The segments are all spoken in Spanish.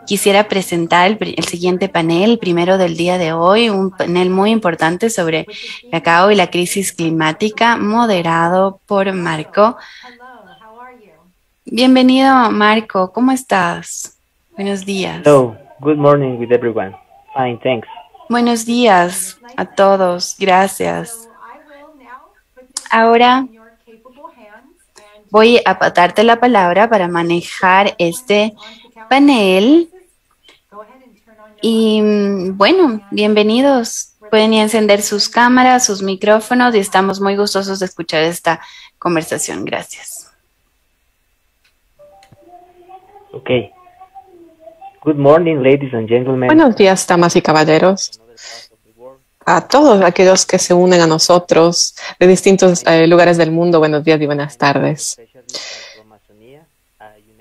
Quisiera presentar el siguiente panel, el primero del día de hoy, un panel muy importante sobre cacao y la crisis climática, moderado por Marco. Bienvenido, Marco. ¿Cómo estás? Buenos días. Hello, good morning with everyone. Fine, thanks. Buenos días a todos. Gracias. Ahora voy a darte la palabra para manejar este panel. Y bueno, bienvenidos. Pueden encender sus cámaras, sus micrófonos y estamos muy gustosos de escuchar esta conversación. Gracias. Okay. Good morning, ladies and gentlemen. Buenos días, damas y caballeros. A todos aquellos que se unen a nosotros de distintos lugares del mundo, buenos días y buenas tardes.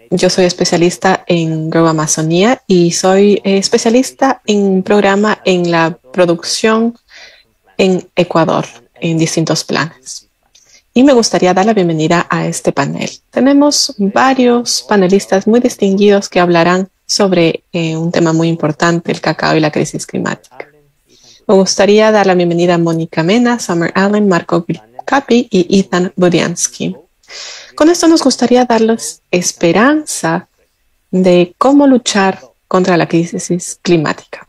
Yo soy especialista en Grow Amazonía y soy especialista en programa en la producción en Ecuador, en distintos planes. Y me gustaría dar la bienvenida a este panel. Tenemos varios panelistas muy distinguidos que hablarán sobre un tema muy importante, el cacao y la crisis climática. Me gustaría dar la bienvenida a Mónica Mena, Summer Allen, Marco Capi y Ethan Budiansky. Con esto nos gustaría darles esperanza de cómo luchar contra la crisis climática.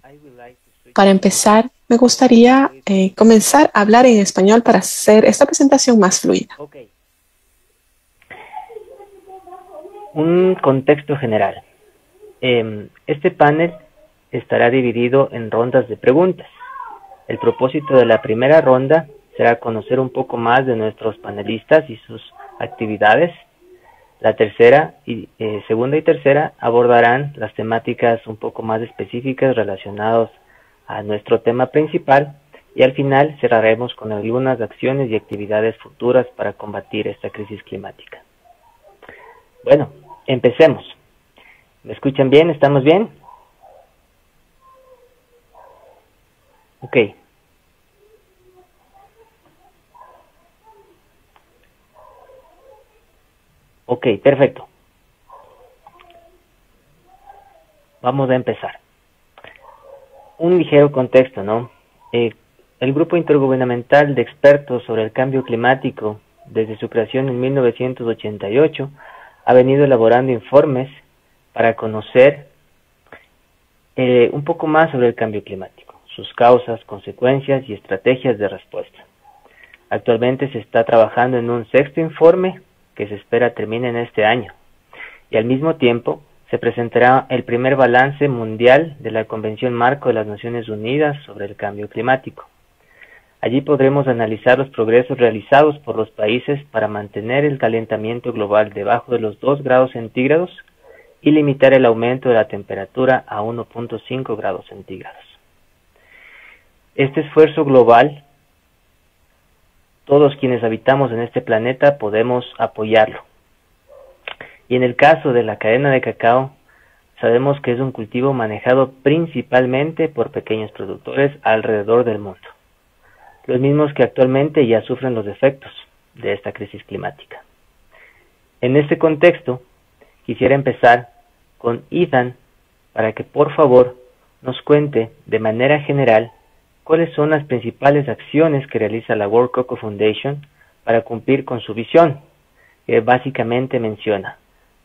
Para empezar, me gustaría comenzar a hablar en español para hacer esta presentación más fluida. Okay. Un contexto general. Este panel estará dividido en rondas de preguntas. El propósito de la primera ronda será conocer un poco más de nuestros panelistas y sus actividades. La segunda y tercera abordarán las temáticas un poco más específicas relacionadas a nuestro tema principal y al final cerraremos con algunas acciones y actividades futuras para combatir esta crisis climática. Bueno, empecemos. ¿Me escuchan bien? ¿Estamos bien? Ok. Ok, perfecto. Vamos a empezar. Un ligero contexto, ¿no? El Grupo Intergubernamental de Expertos sobre el Cambio Climático, desde su creación en 1988, ha venido elaborando informes para conocer un poco más sobre el cambio climático, sus causas, consecuencias y estrategias de respuesta. Actualmente se está trabajando en un sexto informe que se espera termine en este año, y al mismo tiempo se presentará el primer balance mundial de la Convención Marco de las Naciones Unidas sobre el Cambio Climático. Allí podremos analizar los progresos realizados por los países para mantener el calentamiento global debajo de los 2 grados centígrados y limitar el aumento de la temperatura a 1.5 grados centígrados. Este esfuerzo global, todos quienes habitamos en este planeta podemos apoyarlo. Y en el caso de la cadena de cacao, sabemos que es un cultivo manejado principalmente por pequeños productores alrededor del mundo, los mismos que actualmente ya sufren los efectos de esta crisis climática. En este contexto, quisiera empezar con Ethan para que por favor nos cuente de manera general cuáles son las principales acciones que realiza la World Cocoa Foundation para cumplir con su visión, que básicamente menciona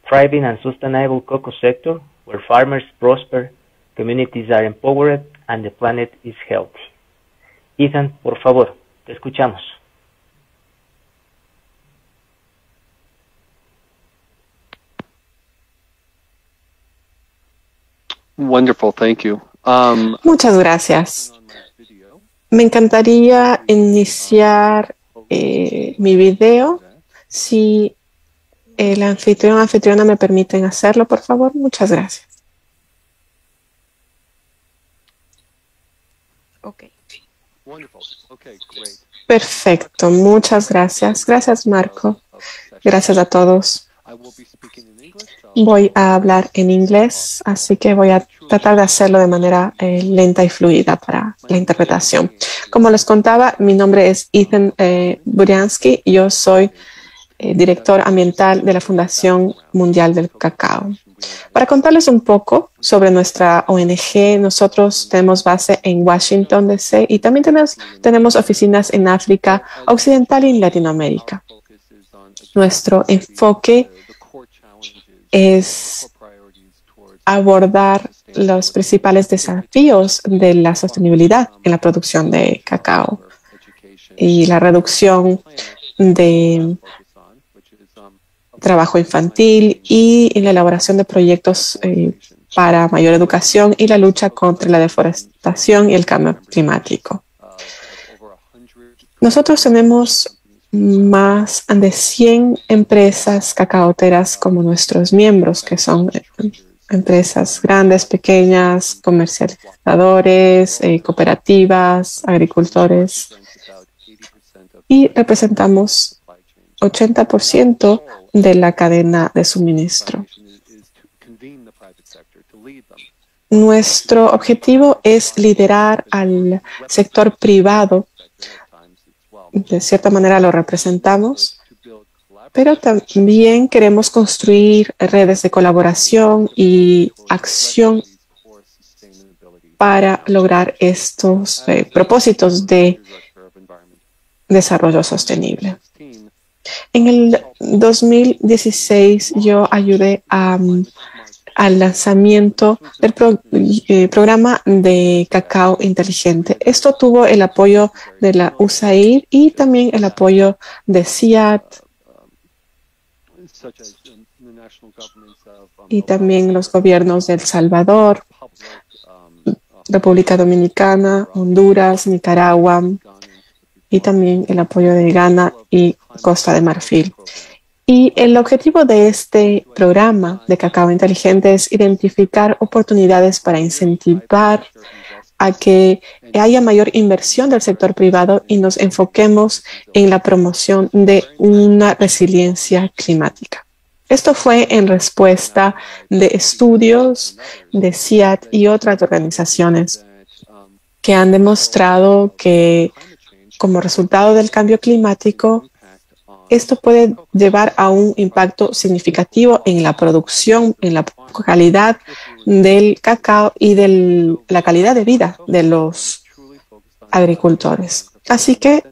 Thriving and Sustainable Cocoa Sector, where farmers prosper, communities are empowered, and the planet is healthy. Ethan, por favor, te escuchamos. Wonderful, thank you. Muchas gracias. Me encantaría iniciar mi video. Si el anfitrión o anfitriona me permiten hacerlo, por favor. Muchas gracias. Okay. Wonderful. Okay, great. Perfecto, muchas gracias. Gracias, Marco. Gracias a todos. Voy a hablar en inglés, así que voy a tratar de hacerlo de manera lenta y fluida para la interpretación. Como les contaba, mi nombre es Ethan Budiansky. Yo soy director ambiental de la Fundación Mundial del Cacao. Para contarles un poco sobre nuestra ONG, nosotros tenemos base en Washington, D.C. y también tenemos oficinas en África Occidental y en Latinoamérica. Nuestro enfoque es abordar los principales desafíos de la sostenibilidad en la producción de cacao y la reducción de trabajo infantil y en la elaboración de proyectos para mayor educación y la lucha contra la deforestación y el cambio climático. Nosotros tenemos más de 100 empresas cacaoteras como nuestros miembros, que son empresas grandes, pequeñas, comercializadores, cooperativas, agricultores, y representamos 80% de la cadena de suministro. Nuestro objetivo es liderar al sector privado. De cierta manera lo representamos, pero también queremos construir redes de colaboración y acción para lograr estos propósitos de desarrollo sostenible. En el 2016 yo ayudé al lanzamiento del programa de cacao inteligente. Esto tuvo el apoyo de la USAID y también el apoyo de CIAT y también los gobiernos de El Salvador, República Dominicana, Honduras, Nicaragua y también el apoyo de Ghana y Costa de Marfil. Y el objetivo de este programa de cacao inteligente es identificar oportunidades para incentivar a que haya mayor inversión del sector privado y nos enfoquemos en la promoción de una resiliencia climática. Esto fue en respuesta de estudios de CIAT y otras organizaciones que han demostrado que como resultado del cambio climático, esto puede llevar a un impacto significativo en la producción, en la calidad del cacao y de la calidad de vida de los agricultores. Así que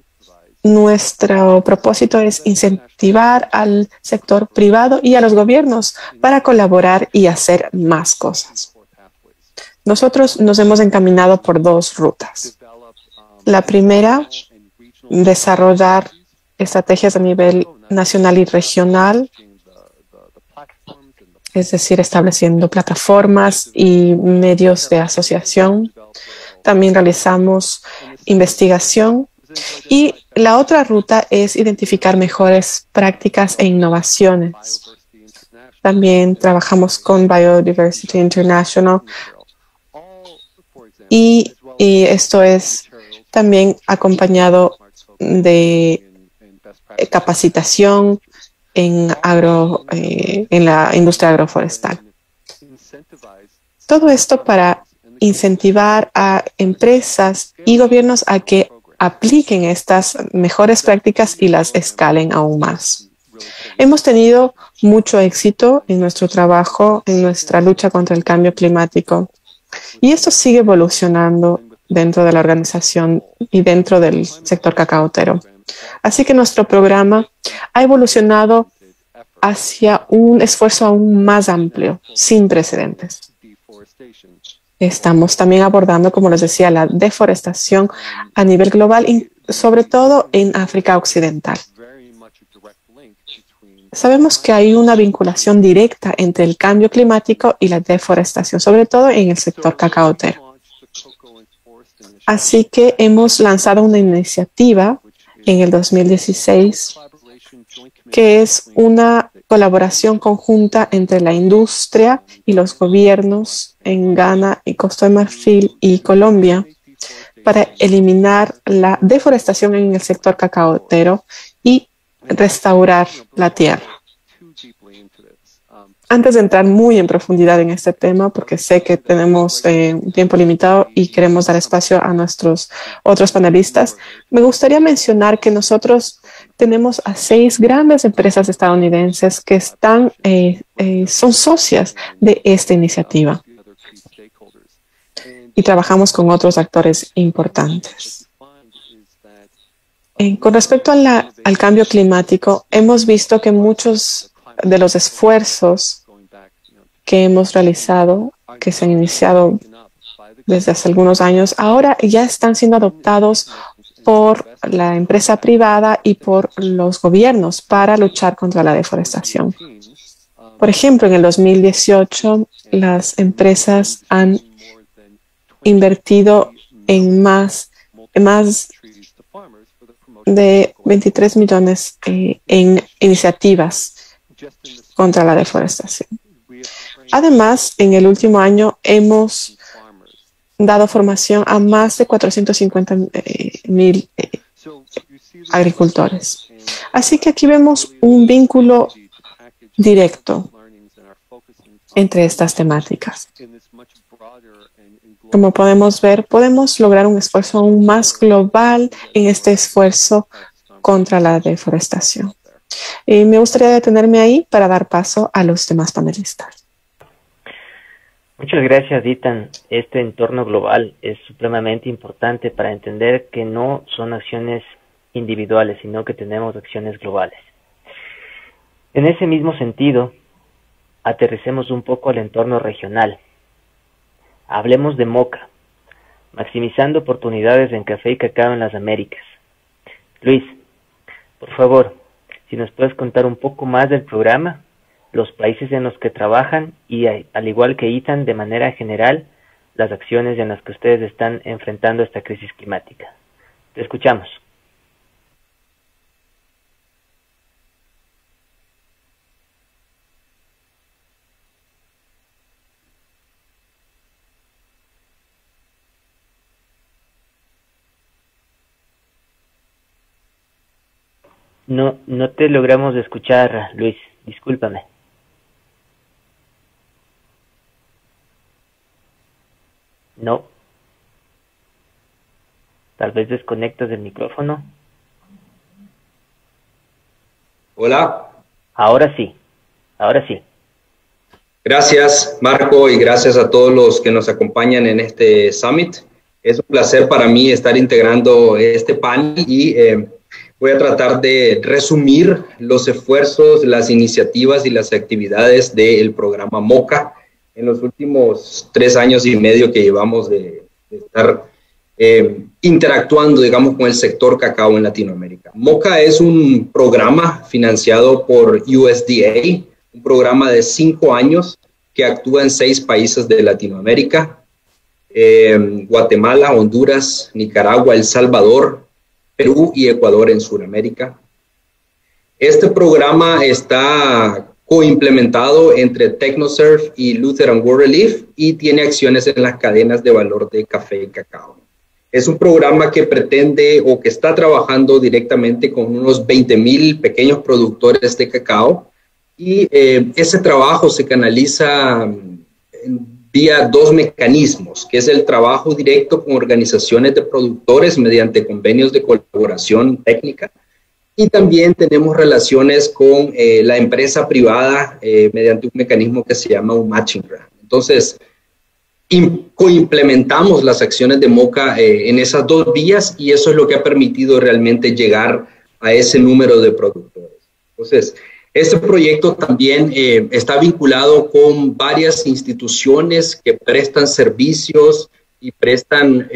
nuestro propósito es incentivar al sector privado y a los gobiernos para colaborar y hacer más cosas. Nosotros nos hemos encaminado por dos rutas. La primera, desarrollar estrategias a nivel nacional y regional, es decir, estableciendo plataformas y medios de asociación. También realizamos investigación. Y la otra ruta es identificar mejores prácticas e innovaciones. También trabajamos con Biodiversity International y esto es también acompañado de capacitación en la industria agroforestal. Todo esto para incentivar a empresas y gobiernos a que apliquen estas mejores prácticas y las escalen aún más. Hemos tenido mucho éxito en nuestro trabajo, en nuestra lucha contra el cambio climático, y esto sigue evolucionando dentro de la organización y dentro del sector cacaotero. Así que nuestro programa ha evolucionado hacia un esfuerzo aún más amplio, sin precedentes. Estamos también abordando, como les decía, la deforestación a nivel global y sobre todo en África Occidental. Sabemos que hay una vinculación directa entre el cambio climático y la deforestación, sobre todo en el sector cacaotero. Así que hemos lanzado una iniciativa en el 2016 que es una colaboración conjunta entre la industria y los gobiernos en Ghana y Costa de Marfil y Colombia para eliminar la deforestación en el sector cacaotero y restaurar la tierra. Antes de entrar muy en profundidad en este tema, porque sé que tenemos un tiempo limitado y queremos dar espacio a nuestros otros panelistas, me gustaría mencionar que nosotros tenemos a 6 grandes empresas estadounidenses que son socias de esta iniciativa y trabajamos con otros actores importantes. Con respecto al cambio climático, hemos visto que muchos de los esfuerzos que hemos realizado, que se han iniciado desde hace algunos años, ahora ya están siendo adoptados por la empresa privada y por los gobiernos para luchar contra la deforestación. Por ejemplo, en el 2018, las empresas han invertido en más de 23 millones en iniciativas contra la deforestación. Además, en el último año hemos dado formación a más de 450,000 agricultores. Así que aquí vemos un vínculo directo entre estas temáticas. Como podemos ver, podemos lograr un esfuerzo aún más global en este esfuerzo contra la deforestación. Y me gustaría detenerme ahí para dar paso a los demás panelistas. Muchas gracias, Ethan. Este entorno global es supremamente importante para entender que no son acciones individuales, sino que tenemos acciones globales. En ese mismo sentido, aterricemos un poco al entorno regional. Hablemos de Moca, maximizando oportunidades en café y cacao en las Américas. Luis, por favor, si nos puedes contar un poco más del programa, los países en los que trabajan y, al igual que Ethan, de manera general, las acciones en las que ustedes están enfrentando esta crisis climática. Te escuchamos. No te logramos escuchar, Luis. Discúlpame. No. Tal vez desconectas el micrófono. Hola. Ahora sí. Ahora sí. Gracias, Marco, y gracias a todos los que nos acompañan en este Summit. Es un placer para mí estar integrando este panel y voy a tratar de resumir los esfuerzos, las iniciativas y las actividades del programa MOCA en los últimos 3 años y medio que llevamos de estar interactuando, digamos, con el sector cacao en Latinoamérica. MOCA es un programa financiado por USDA, un programa de 5 años que actúa en 6 países de Latinoamérica, Guatemala, Honduras, Nicaragua, El Salvador, Perú y Ecuador en Sudamérica. Este programa está coimplementado entre TechnoServe y Lutheran World Relief y tiene acciones en las cadenas de valor de café y cacao. Es un programa que pretende o que está trabajando directamente con unos 20,000 pequeños productores de cacao y ese trabajo se canaliza vía 2 mecanismos, que es el trabajo directo con organizaciones de productores mediante convenios de colaboración técnica, y también tenemos relaciones con la empresa privada mediante un mecanismo que se llama un matching grant. Entonces, coimplementamos las acciones de MOCA en esas 2 vías y eso es lo que ha permitido realmente llegar a ese número de productores. Entonces, este proyecto también está vinculado con varias instituciones que prestan servicios y prestan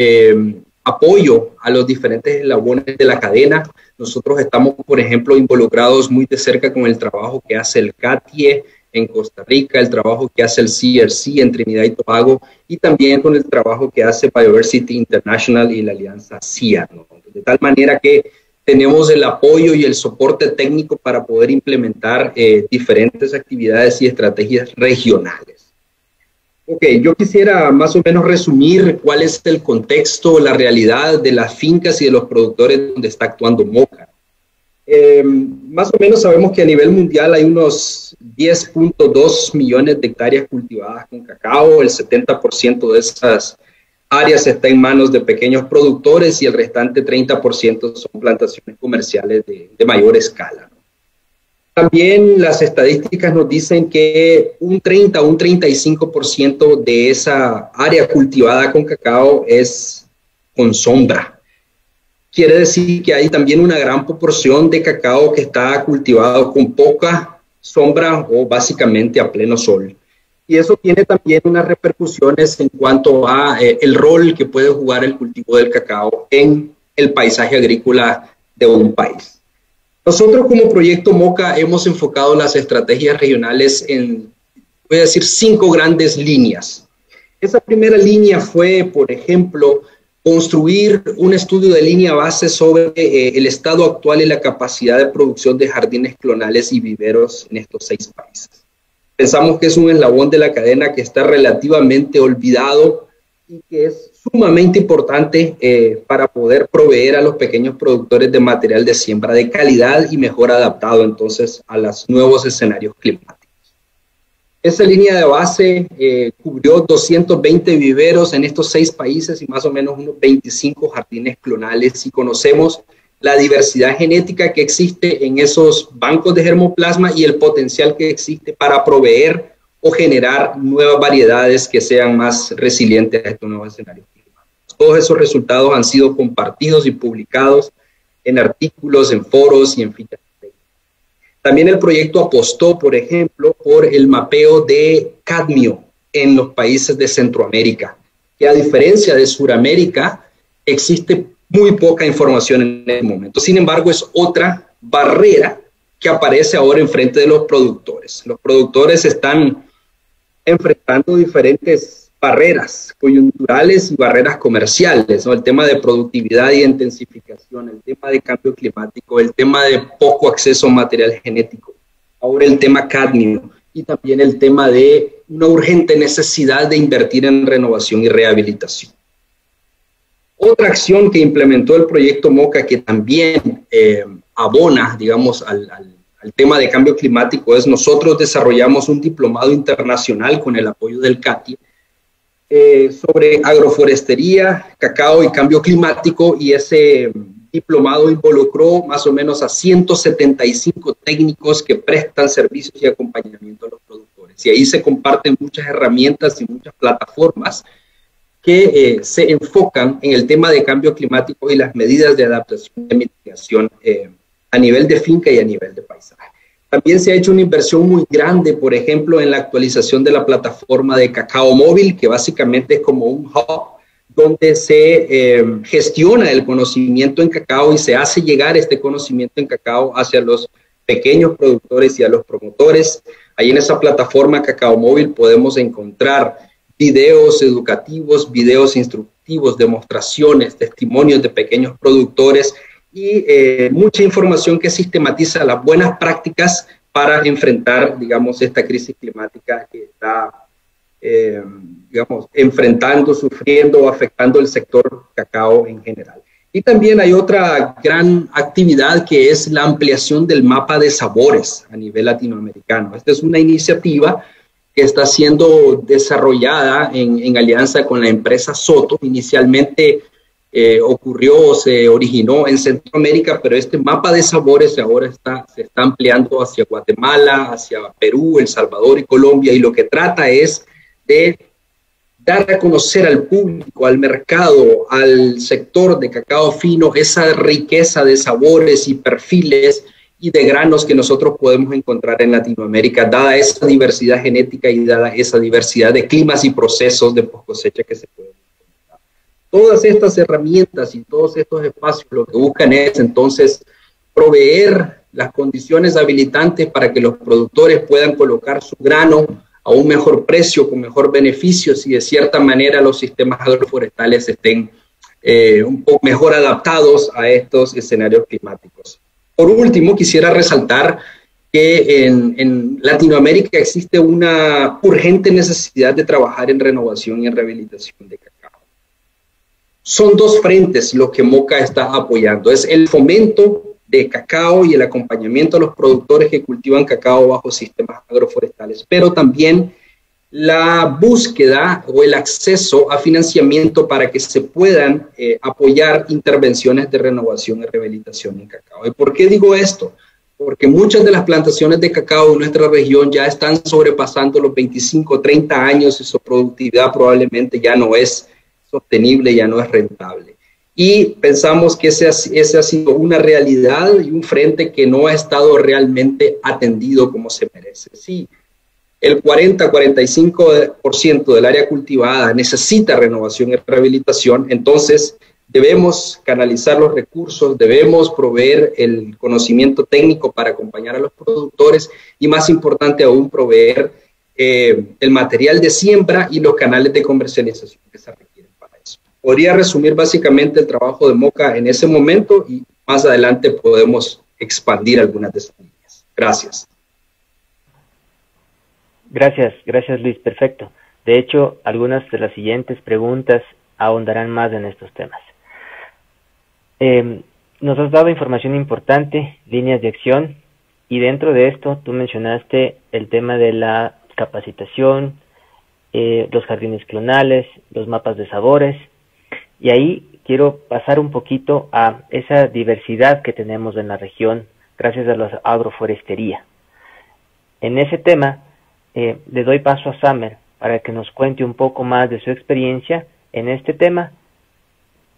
apoyo a los diferentes eslabones de la cadena. Nosotros estamos, por ejemplo, involucrados muy de cerca con el trabajo que hace el CATIE en Costa Rica, el trabajo que hace el CRC en Trinidad y Tobago, y también con el trabajo que hace Biodiversity International y la alianza CIA, ¿no? De tal manera que tenemos el apoyo y el soporte técnico para poder implementar diferentes actividades y estrategias regionales. Ok, yo quisiera más o menos resumir cuál es el contexto, la realidad de las fincas y de los productores donde está actuando MOCA. Más o menos sabemos que a nivel mundial hay unos 10.2 millones de hectáreas cultivadas con cacao. El 70% de esas áreas está en manos de pequeños productores y el restante 30% son plantaciones comerciales de mayor escala. También las estadísticas nos dicen que un 30 o un 35% de esa área cultivada con cacao es con sombra. Quiere decir que hay también una gran proporción de cacao que está cultivado con poca sombra o básicamente a pleno sol. Y eso tiene también unas repercusiones en cuanto a el rol que puede jugar el cultivo del cacao en el paisaje agrícola de un país. Nosotros como Proyecto MOCA hemos enfocado las estrategias regionales en, voy a decir, 5 grandes líneas. Esa primera línea fue, por ejemplo, construir un estudio de línea base sobre el estado actual y la capacidad de producción de jardines clonales y viveros en estos 6 países. Pensamos que es un eslabón de la cadena que está relativamente olvidado y que es sumamente importante para poder proveer a los pequeños productores de material de siembra de calidad y mejor adaptado entonces a los nuevos escenarios climáticos. Esa línea de base cubrió 220 viveros en estos 6 países y más o menos unos 25 jardines clonales, y conocemos la diversidad genética que existe en esos bancos de germoplasma y el potencial que existe para proveer o generar nuevas variedades que sean más resilientes a estos nuevos escenarios climáticos. Todos esos resultados han sido compartidos y publicados en artículos, en foros y en fichas. También el proyecto apostó, por ejemplo, por el mapeo de cadmio en los países de Centroamérica, que a diferencia de Suramérica, existe muy poca información en este momento. Sin embargo, es otra barrera que aparece ahora enfrente de los productores. Los productores están enfrentando diferentes barreras coyunturales y barreras comerciales, ¿no? El tema de productividad y intensificación, el tema de cambio climático, el tema de poco acceso a material genético, ahora el tema cadmio y también el tema de una urgente necesidad de invertir en renovación y rehabilitación. Otra acción que implementó el proyecto MOCA que también abona, digamos, al tema de cambio climático es nosotros desarrollamos un diplomado internacional con el apoyo del CATI sobre agroforestería, cacao y cambio climático, y ese diplomado involucró más o menos a 175 técnicos que prestan servicios y acompañamiento a los productores. Y ahí se comparten muchas herramientas y muchas plataformas que se enfocan en el tema de cambio climático y las medidas de adaptación y mitigación a nivel de finca y a nivel de paisaje. También se ha hecho una inversión muy grande, por ejemplo, en la actualización de la plataforma de Cacao Móvil, que básicamente es como un hub donde se gestiona el conocimiento en cacao y se hace llegar este conocimiento en cacao hacia los pequeños productores y a los promotores. Ahí en esa plataforma Cacao Móvil podemos encontrar videos educativos, videos instructivos, demostraciones, testimonios de pequeños productores y mucha información que sistematiza las buenas prácticas para enfrentar, digamos, esta crisis climática que está, digamos, enfrentando, sufriendo o afectando el sector cacao en general. Y también hay otra gran actividad que es la ampliación del mapa de sabores a nivel latinoamericano. Esta es una iniciativa que está siendo desarrollada en alianza con la empresa Soto. Inicialmente se originó en Centroamérica, pero este mapa de sabores ahora se está ampliando hacia Guatemala, hacia Perú, El Salvador y Colombia, y lo que trata es de dar a conocer al público, al mercado, al sector de cacao fino, esa riqueza de sabores y perfiles y de granos que nosotros podemos encontrar en Latinoamérica, dada esa diversidad genética y dada esa diversidad de climas y procesos de post cosecha que se pueden encontrar. Todas estas herramientas y todos estos espacios lo que buscan es entonces proveer las condiciones habilitantes para que los productores puedan colocar su grano a un mejor precio, con mejor beneficio, si de cierta manera los sistemas agroforestales estén un poco mejor adaptados a estos escenarios climáticos. Por último, quisiera resaltar que en Latinoamérica existe una urgente necesidad de trabajar en renovación y en rehabilitación de cacao. Son 2 frentes lo que MOCA está apoyando. Es el fomento de cacao y el acompañamiento a los productores que cultivan cacao bajo sistemas agroforestales, pero también la búsqueda o el acceso a financiamiento para que se puedan apoyar intervenciones de renovación y rehabilitación en cacao. ¿Y por qué digo esto? Porque muchas de las plantaciones de cacao en nuestra región ya están sobrepasando los 25, 30 años y su productividad probablemente ya no es sostenible, ya no es rentable. Y pensamos que ese ha sido una realidad y un frente que no ha estado realmente atendido como se merece. Sí, el 40-45% del área cultivada necesita renovación y rehabilitación, entonces debemos canalizar los recursos, debemos proveer el conocimiento técnico para acompañar a los productores y, más importante aún, proveer el material de siembra y los canales de comercialización que se requieren para eso. Podría resumir básicamente el trabajo de MOCA en ese momento y más adelante podemos expandir algunas de esas líneas. Gracias. Gracias Luis, perfecto. De hecho, algunas de las siguientes preguntas ahondarán más en estos temas. Nos has dado información importante, líneas de acción, y dentro de esto tú mencionaste el tema de la capacitación, los jardines clonales, los mapas de sabores, y ahí quiero pasar un poquito a esa diversidad que tenemos en la región gracias a la agroforestería. En ese tema, le doy paso a Summer para que nos cuente un poco más de su experiencia en este tema.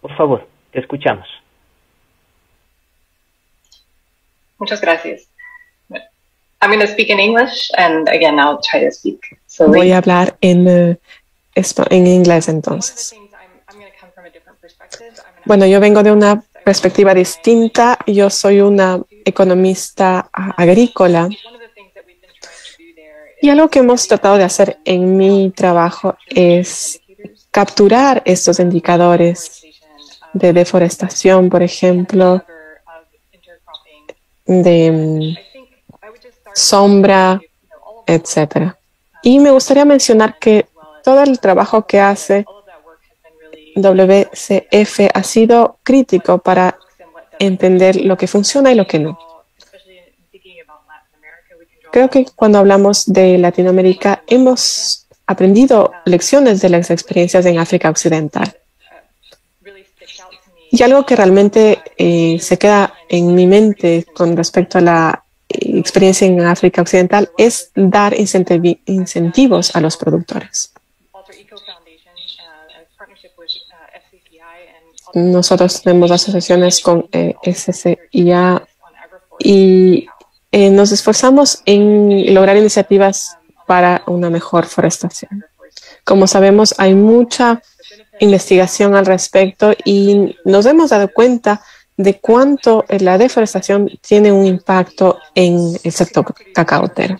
Por favor, te escuchamos. Muchas gracias. I'm going to speak in English, and again, I'll try to speak slowly. Voy a hablar en inglés entonces. Bueno, yo vengo de una perspectiva distinta. Yo soy una economista agrícola. Y algo que hemos tratado de hacer en mi trabajo es capturar estos indicadores de deforestación, por ejemplo, de sombra, etcétera. Y me gustaría mencionar que todo el trabajo que hace WCF ha sido crítico para entender lo que funciona y lo que no. Creo que cuando hablamos de Latinoamérica hemos aprendido lecciones de las experiencias en África Occidental. Y algo que realmente se queda en mi mente con respecto a la experiencia en África Occidental es dar incentivos a los productores. Nosotros tenemos asociaciones con SCIA y nos esforzamos en lograr iniciativas para una mejor forestación. Como sabemos, hay mucha investigación al respecto y nos hemos dado cuenta de cuánto la deforestación tiene un impacto en el sector cacaotero.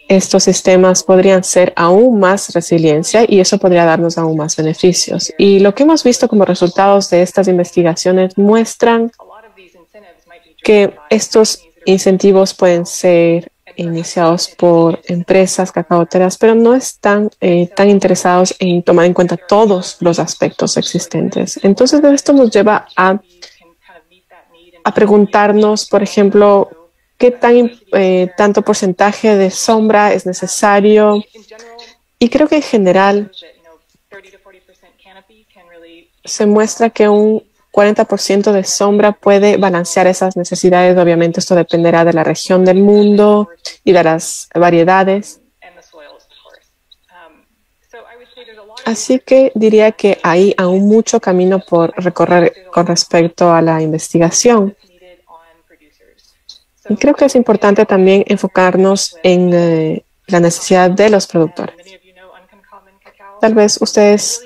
Estos sistemas podrían ser aún más resiliencia y eso podría darnos aún más beneficios. Y lo que hemos visto como resultados de estas investigaciones muestran que estos incentivos pueden ser iniciados por empresas cacaoteras, pero no están tan interesados en tomar en cuenta todos los aspectos existentes. Entonces, esto nos lleva a preguntarnos, por ejemplo, qué tanto porcentaje de sombra es necesario. Y creo que en general se muestra que un 40% de sombra puede balancear esas necesidades. Obviamente esto dependerá de la región del mundo y de las variedades. Así que diría que hay aún mucho camino por recorrer con respecto a la investigación. Y creo que es importante también enfocarnos en la necesidad de los productores. Tal vez ustedes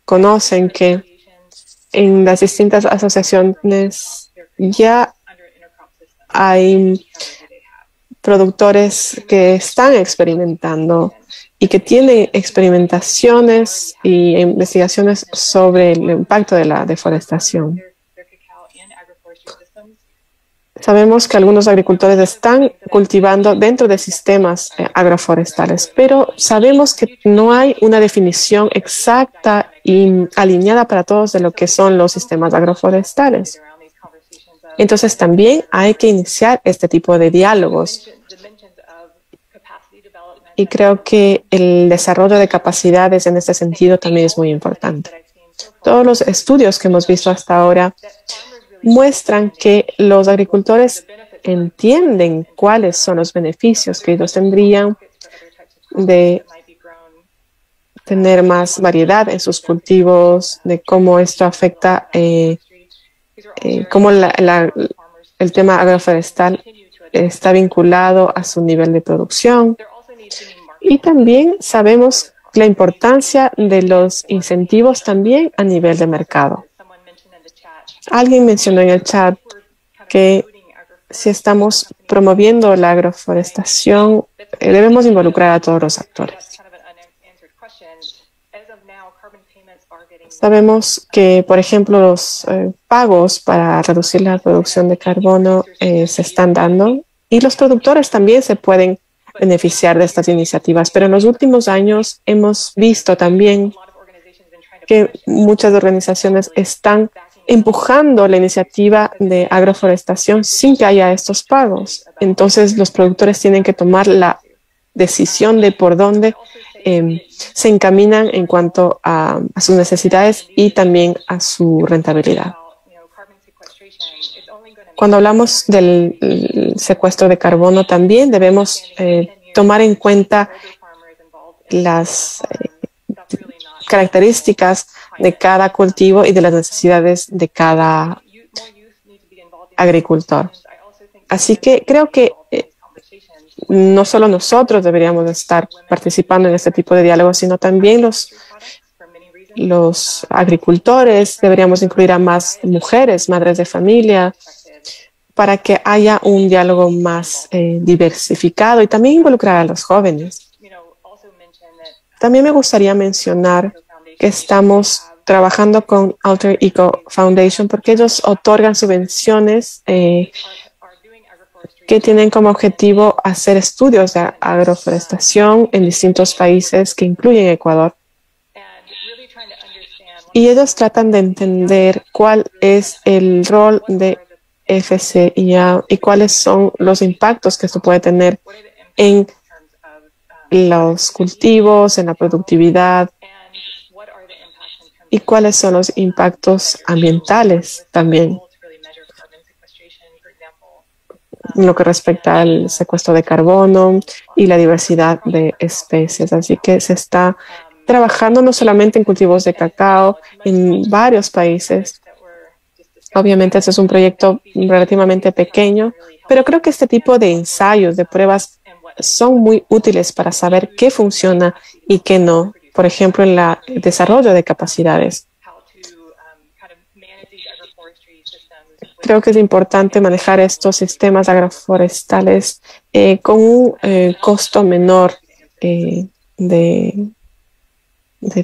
conocen que en las distintas asociaciones ya hay productores que están experimentando y que tienen experimentaciones y investigaciones sobre el impacto de la deforestación. Sabemos que algunos agricultores están cultivando dentro de sistemas agroforestales, pero sabemos que no hay una definición exacta y alineada para todos de lo que son los sistemas agroforestales. Entonces también hay que iniciar este tipo de diálogos y creo que el desarrollo de capacidades en este sentido también es muy importante. Todos los estudios que hemos visto hasta ahora muestran que los agricultores entienden cuáles son los beneficios que ellos tendrían de tener más variedad en sus cultivos, de cómo esto afecta, cómo el tema agroforestal está vinculado a su nivel de producción. Y también sabemos la importancia de los incentivos también a nivel de mercado. Alguien mencionó en el chat que si estamos promoviendo la agroforestación, debemos involucrar a todos los actores. Sabemos que, por ejemplo, los pagos para reducir la producción de carbono se están dando y los productores también se pueden beneficiar de estas iniciativas. Pero en los últimos años hemos visto también que muchas organizaciones están empujando la iniciativa de agroforestación sin que haya estos pagos. Entonces, los productores tienen que tomar la decisión de por dónde se encaminan en cuanto a sus necesidades y también a su rentabilidad. Cuando hablamos del secuestro de carbono, también debemos tomar en cuenta las características de cada cultivo y de las necesidades de cada agricultor. Así que creo que no solo nosotros deberíamos estar participando en este tipo de diálogos, sino también los agricultores. Deberíamos incluir a más mujeres, madres de familia, para que haya un diálogo más diversificado y también involucrar a los jóvenes. También me gustaría mencionar que estamos trabajando con Alter Eco Foundation porque ellos otorgan subvenciones que tienen como objetivo hacer estudios de agroforestación en distintos países que incluyen Ecuador. Y ellos tratan de entender cuál es el rol de FCIA y cuáles son los impactos que esto puede tener en los cultivos, en la productividad y cuáles son los impactos ambientales también en lo que respecta al secuestro de carbono y la diversidad de especies. Así que se está trabajando no solamente en cultivos de cacao en varios países. Obviamente, este es un proyecto relativamente pequeño, pero creo que este tipo de ensayos, de pruebas, son muy útiles para saber qué funciona y qué no, por ejemplo, en el desarrollo de capacidades. Creo que es importante manejar estos sistemas agroforestales con un costo menor de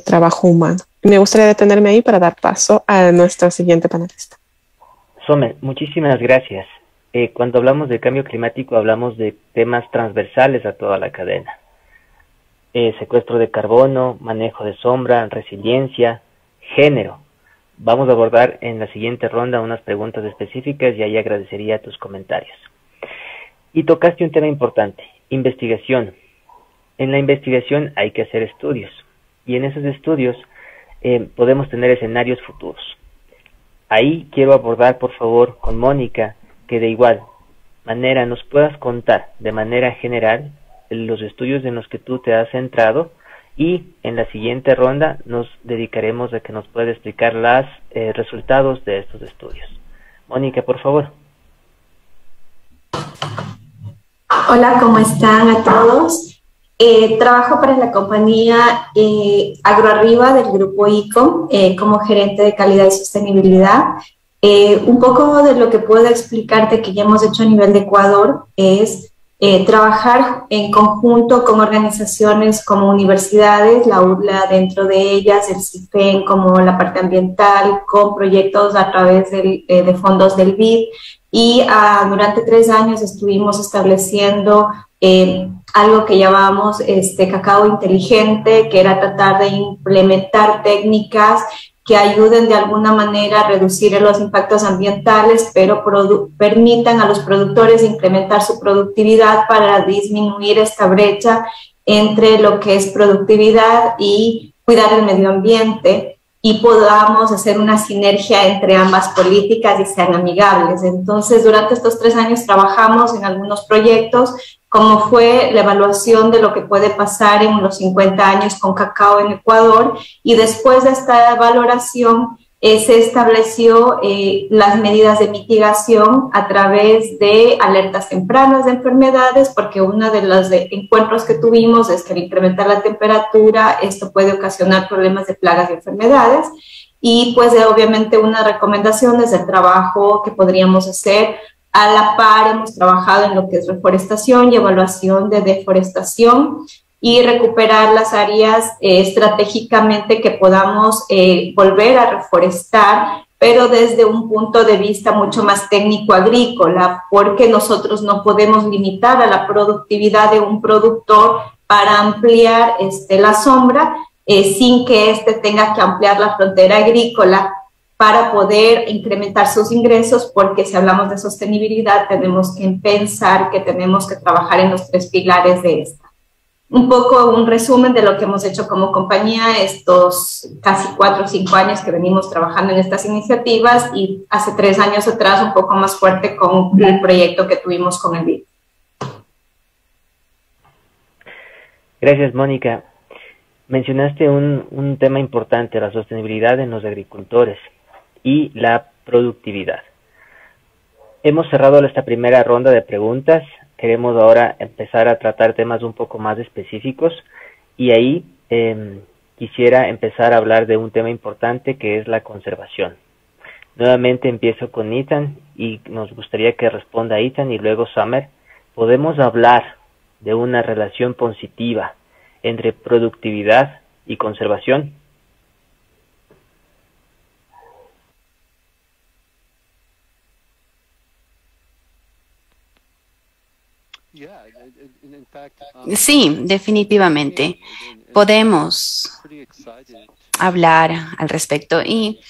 trabajo humano. Me gustaría detenerme ahí para dar paso a nuestro siguiente panelista. Somer, muchísimas gracias. Cuando hablamos de cambio climático hablamos de temas transversales a toda la cadena. Secuestro de carbono, manejo de sombra, resiliencia, género. Vamos a abordar en la siguiente ronda unas preguntas específicas y ahí agradecería tus comentarios. Y tocaste un tema importante, investigación. En la investigación hay que hacer estudios y en esos estudios podemos tener escenarios futuros. Ahí quiero abordar, por favor, con Mónica, que de igual manera nos puedas contar de manera general los estudios en los que tú te has centrado y en la siguiente ronda nos dedicaremos a que nos pueda explicar los resultados de estos estudios. Mónica, por favor. Hola, ¿cómo están a todos? Trabajo para la compañía Agroarriba del grupo ICO como gerente de calidad y sostenibilidad. Un poco de lo que puedo explicarte que ya hemos hecho a nivel de Ecuador es trabajar en conjunto con organizaciones como universidades, la URLA dentro de ellas, el CIFEN como la parte ambiental, con proyectos a través de fondos del BID y durante 3 años estuvimos estableciendo algo que llamábamos cacao inteligente, que era tratar de implementar técnicas que ayuden de alguna manera a reducir los impactos ambientales, pero permitan a los productores incrementar su productividad para disminuir esta brecha entre lo que es productividad y cuidar el medio ambiente y podamos hacer una sinergia entre ambas políticas y sean amigables. Entonces, durante estos 3 años trabajamos en algunos proyectos, como fue la evaluación de lo que puede pasar en los 50 años con cacao en Ecuador, y después de esta valoración se estableció las medidas de mitigación a través de alertas tempranas de enfermedades, porque uno de los encuentros que tuvimos es que al incrementar la temperatura esto puede ocasionar problemas de plagas y enfermedades, y pues obviamente unas recomendaciones del trabajo que podríamos hacer. A la par hemos trabajado en lo que es reforestación y evaluación de deforestación y recuperar las áreas estratégicamente que podamos volver a reforestar, pero desde un punto de vista mucho más técnico agrícola, porque nosotros no podemos limitar a la productividad de un productor para ampliar la sombra sin que éste tenga que ampliar la frontera agrícola para poder incrementar sus ingresos, porque si hablamos de sostenibilidad tenemos que pensar que tenemos que trabajar en los 3 pilares de esta. Un poco un resumen de lo que hemos hecho como compañía estos casi 4 o 5 años que venimos trabajando en estas iniciativas, y hace 3 años atrás un poco más fuerte con el proyecto que tuvimos con el BID. Gracias, Mónica. Mencionaste un tema importante, la sostenibilidad en los agricultores y la productividad. Hemos cerrado esta primera ronda de preguntas. Queremos ahora empezar a tratar temas un poco más específicos, y ahí quisiera empezar a hablar de un tema importante que es la conservación. Nuevamente empiezo con Ethan y nos gustaría que responda Ethan y luego Summer. ¿Podemos hablar de una relación positiva entre productividad y conservación? Sí, definitivamente. Podemos hablar al respecto, y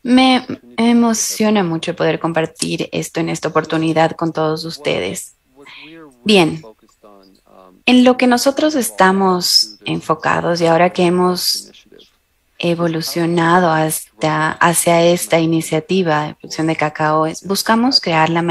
me emociona mucho poder compartir esto en esta oportunidad con todos ustedes. Bien, en lo que nosotros estamos enfocados, y ahora que hemos evolucionado hacia esta iniciativa de producción de cacao, buscamos crear la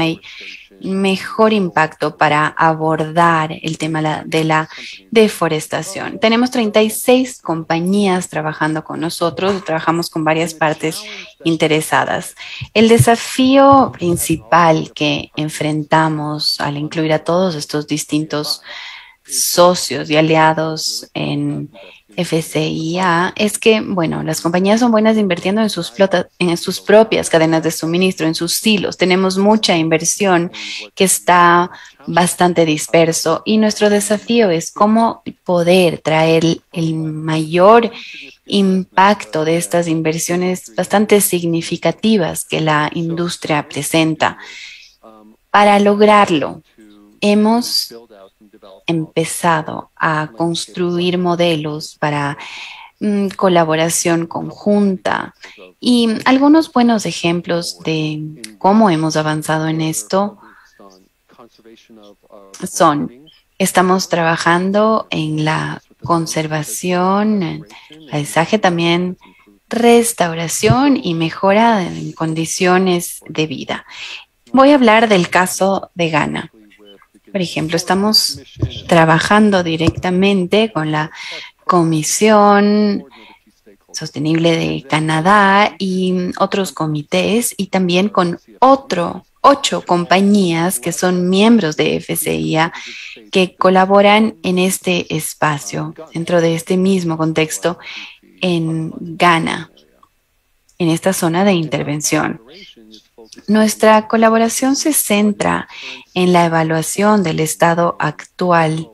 mejor impacto para abordar el tema de la deforestación. Tenemos 36 compañías trabajando con nosotros, trabajamos con varias partes interesadas. El desafío principal que enfrentamos al incluir a todos estos distintos socios y aliados en FCIA es que, bueno, las compañías son buenas invirtiendo en sus propias cadenas de suministro, en sus silos. Tenemos mucha inversión que está bastante disperso, y nuestro desafío es cómo poder traer el mayor impacto de estas inversiones bastante significativas que la industria presenta. Para lograrlo, hemos empezado a construir modelos para colaboración conjunta, y algunos buenos ejemplos de cómo hemos avanzado en esto estamos trabajando en la conservación, en paisaje, también restauración y mejora en condiciones de vida. Voy a hablar del caso de Ghana. Por ejemplo, estamos trabajando directamente con la Comisión Sostenible de Canadá y otros comités, y también con 8 compañías que son miembros de FCIA que colaboran en este espacio, dentro de este mismo contexto en Ghana, en esta zona de intervención. Nuestra colaboración se centra en la evaluación del estado actual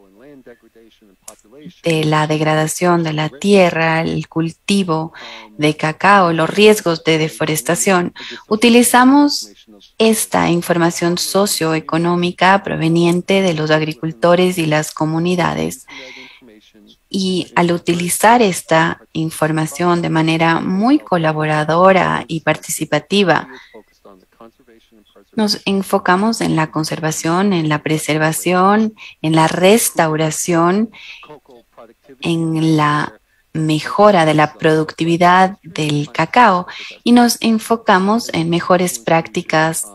de la degradación de la tierra, el cultivo de cacao, los riesgos de deforestación. Utilizamos esta información socioeconómica proveniente de los agricultores y las comunidades. Y al utilizar esta información de manera muy colaboradora y participativa, nos enfocamos en la conservación, en la preservación, en la restauración en la mejora de la productividad del cacao y nos enfocamos en mejores prácticas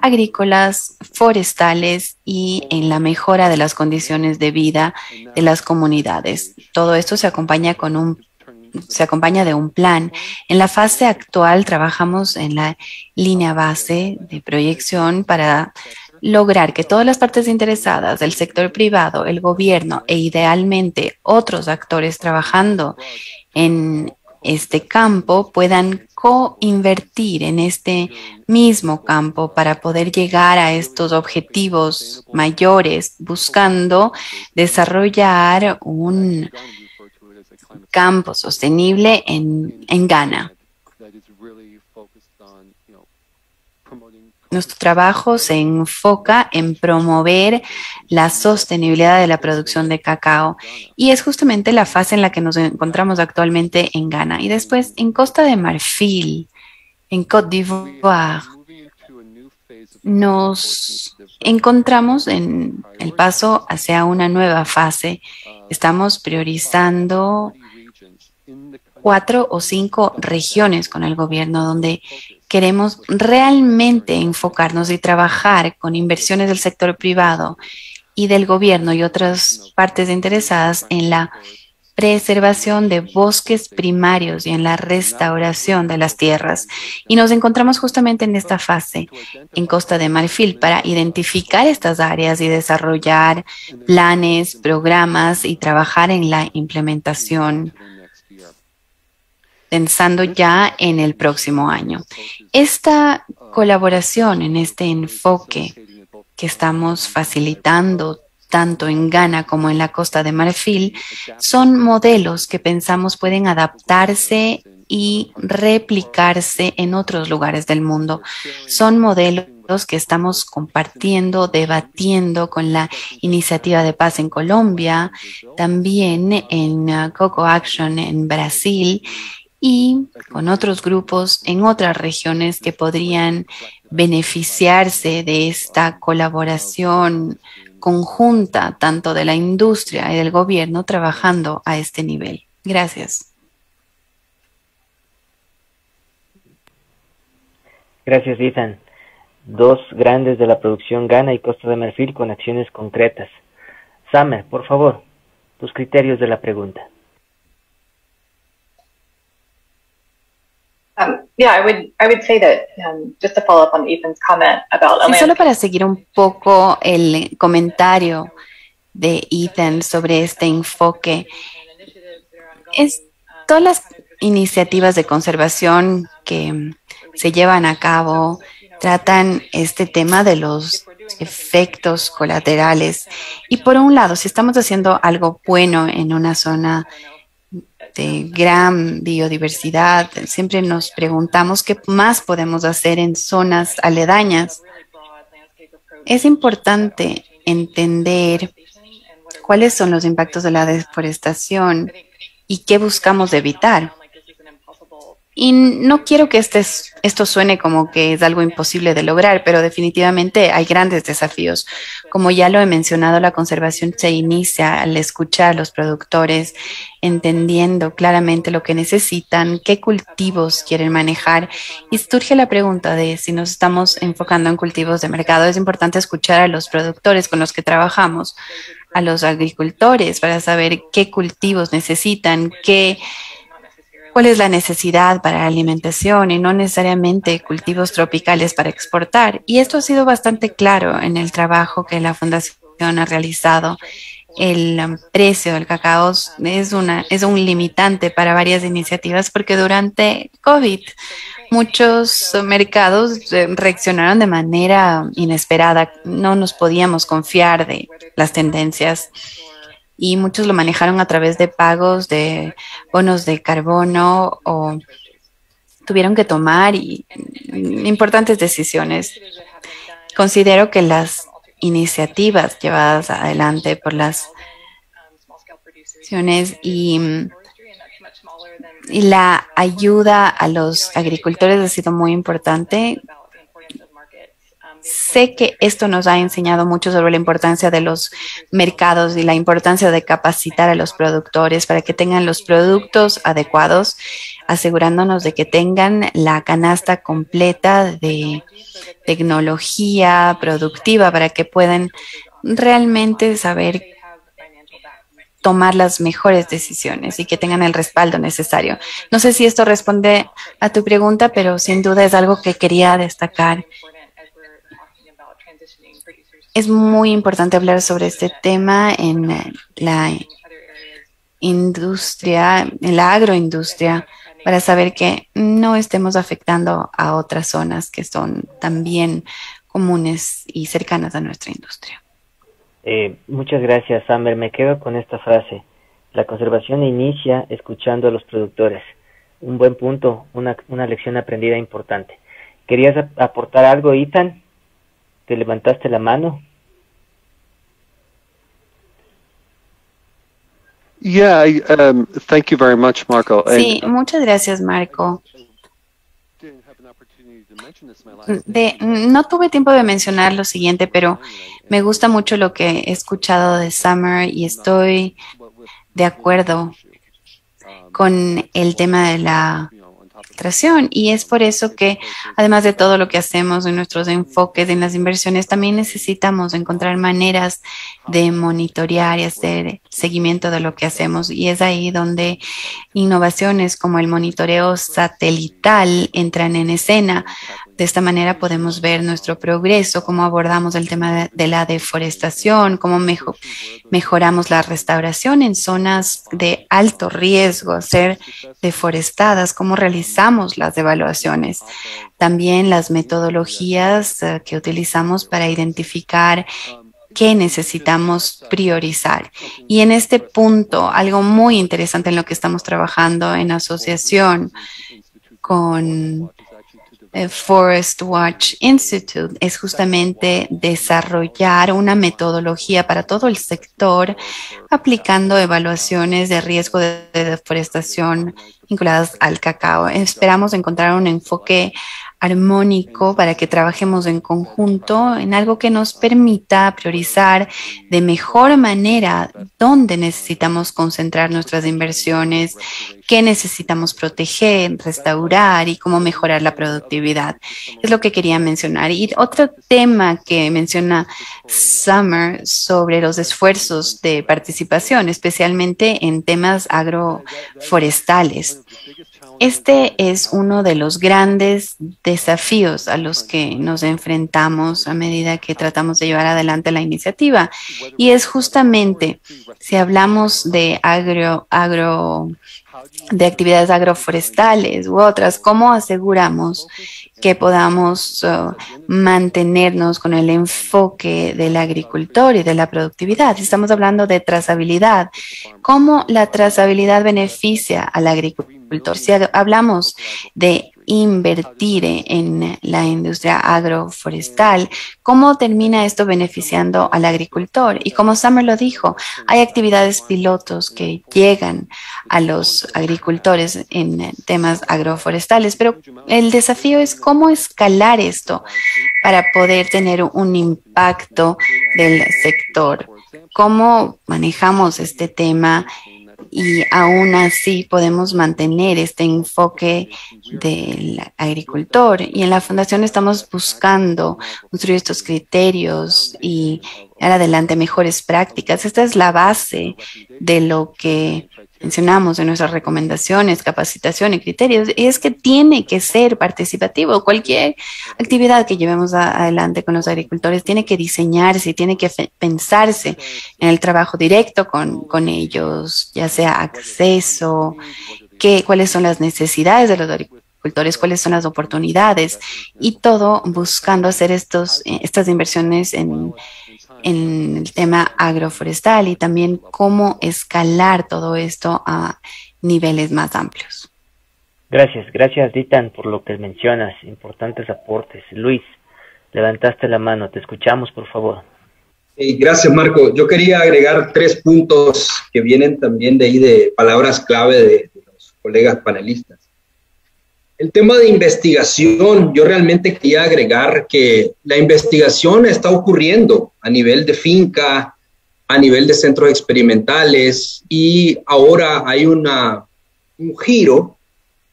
agrícolas, forestales y en la mejora de las condiciones de vida de las comunidades. Todo esto se acompaña de un plan. En la fase actual trabajamos en la línea base de proyección para lograr que todas las partes interesadas del sector privado, el gobierno e idealmente otros actores trabajando en este campo puedan co-invertir en este mismo campo para poder llegar a estos objetivos mayores, buscando desarrollar un campo sostenible en Ghana. Nuestro trabajo se enfoca en promover la sostenibilidad de la producción de cacao y es justamente la fase en la que nos encontramos actualmente en Ghana. Y después en Costa de Marfil, en Côte d'Ivoire, nos encontramos en el paso hacia una nueva fase. Estamos priorizando 4 o 5 regiones con el gobierno donde queremos realmente enfocarnos y trabajar con inversiones del sector privado y del gobierno y otras partes interesadas en la preservación de bosques primarios y en la restauración de las tierras. Y nos encontramos justamente en esta fase en Costa de Marfil para identificar estas áreas y desarrollar planes, programas y trabajar en la implementación, pensando ya en el próximo año. Esta colaboración en este enfoque que estamos facilitando tanto en Ghana como en la Costa de Marfil son modelos que pensamos pueden adaptarse y replicarse en otros lugares del mundo. Son modelos que estamos compartiendo, debatiendo con la Iniciativa de Paz en Colombia, también en Coco Action en Brasil y con otros grupos en otras regiones que podrían beneficiarse de esta colaboración conjunta, tanto de la industria y del gobierno, trabajando a este nivel. Gracias. Gracias, Ethan. Dos grandes de la producción Ghana y Costa de Marfil con acciones concretas. Summer, por favor, tus criterios de la pregunta. I would say that just to follow up on Ethan's comment about sí, solo para seguir un poco el comentario de Ethan sobre este enfoque, todas las iniciativas de conservación que se llevan a cabo tratan este tema de los efectos colaterales. Y por un lado, si estamos haciendo algo bueno en una zona de gran biodiversidad, siempre nos preguntamos qué más podemos hacer en zonas aledañas. Es importante entender cuáles son los impactos de la deforestación y qué buscamos evitar. Y no quiero que esto suene como que es algo imposible de lograr, pero definitivamente hay grandes desafíos. Como ya lo he mencionado, la conservación se inicia al escuchar a los productores, entendiendo claramente lo que necesitan, qué cultivos quieren manejar. Y surge la pregunta de si nos estamos enfocando en cultivos de mercado. Es importante escuchar a los productores con los que trabajamos, a los agricultores, para saber qué cultivos necesitan, cuál es la necesidad para la alimentación y no necesariamente cultivos tropicales para exportar. Y esto ha sido bastante claro en el trabajo que la Fundación ha realizado. El precio del cacao es un limitante para varias iniciativas porque durante COVID muchos mercados reaccionaron de manera inesperada. No nos podíamos confiar de las tendencias. Y muchos lo manejaron a través de pagos de bonos de carbono o tuvieron que tomar importantes decisiones. Considero que las iniciativas llevadas adelante por las acciones y la ayuda a los agricultores ha sido muy importante. sé que esto nos ha enseñado mucho sobre la importancia de los mercados y la importancia de capacitar a los productores para que tengan los productos adecuados, asegurándonos de que tengan la canasta completa de tecnología productiva para que puedan realmente saber tomar las mejores decisiones y que tengan el respaldo necesario. No sé si esto responde a tu pregunta, pero sin duda es algo que quería destacar. Es muy importante hablar sobre este tema en la industria, en la agroindustria, para saber que no estemos afectando a otras zonas que son también comunes y cercanas a nuestra industria. Muchas gracias, Summer. Me quedo con esta frase. La conservación inicia escuchando a los productores. Un buen punto, una lección aprendida importante. ¿Querías aportar algo, Ethan? ¿Te levantaste la mano? Yeah, thank you very much, Marco. Sí, muchas gracias, Marco. No tuve tiempo de mencionar lo siguiente, pero me gusta mucho lo que he escuchado de Summer y estoy de acuerdo con el tema de la filtración, y es por eso que además de todo lo que hacemos en nuestros enfoques en las inversiones, también necesitamos encontrar maneras de monitorear y hacer seguimiento de lo que hacemos, y es ahí donde innovaciones como el monitoreo satelital entran en escena. De esta manera podemos ver nuestro progreso, cómo abordamos el tema de la deforestación, cómo mejoramos la restauración en zonas de alto riesgo a ser deforestadas, cómo realizamos las evaluaciones. También las metodologías que utilizamos para identificar qué necesitamos priorizar. Y en este punto, algo muy interesante en lo que estamos trabajando en asociación con Forest Watch Institute es justamente desarrollar una metodología para todo el sector aplicando evaluaciones de riesgo de deforestación vinculadas al cacao. Esperamos encontrar un enfoque armónico para que trabajemos en conjunto en algo que nos permita priorizar de mejor manera dónde necesitamos concentrar nuestras inversiones, qué necesitamos proteger, restaurar y cómo mejorar la productividad. Es lo que quería mencionar. Y otro tema que menciona Summer sobre los esfuerzos de participación, especialmente en temas agroforestales. Este es uno de los grandes desafíos a los que nos enfrentamos a medida que tratamos de llevar adelante la iniciativa. Y es justamente, si hablamos de de actividades agroforestales u otras, ¿cómo aseguramos que podamos mantenernos con el enfoque del agricultor y de la productividad? Estamos hablando de trazabilidad. ¿Cómo la trazabilidad beneficia al agricultor? Si hablamos de invertir en la industria agroforestal, ¿cómo termina esto beneficiando al agricultor? Y como Summer lo dijo, hay actividades pilotos que llegan a los agricultores en temas agroforestales, pero el desafío es cómo escalar esto para poder tener un impacto del sector. ¿Cómo manejamos este tema? Y aún así podemos mantener este enfoque del agricultor. Y en la Fundación estamos buscando construir estos criterios y dar adelante mejores prácticas. Esta es la base de lo que mencionamos en nuestras recomendaciones, capacitación y criterios, y es que tiene que ser participativo. Cualquier actividad que llevemos adelante con los agricultores tiene que diseñarse, tiene que pensarse en el trabajo directo con ellos, ya sea acceso, cuáles son las necesidades de los agricultores, cuáles son las oportunidades, y todo buscando hacer estas inversiones en el tema agroforestal y también cómo escalar todo esto a niveles más amplios. Gracias, Ethan, por lo que mencionas, importantes aportes. Luis, levantaste la mano, te escuchamos, por favor. Gracias, Marco. Yo quería agregar 3 puntos que vienen también de ahí de palabras clave de los colegas panelistas. El tema de investigación, yo realmente quería agregar que la investigación está ocurriendo a nivel de finca, a nivel de centros experimentales, y ahora hay un giro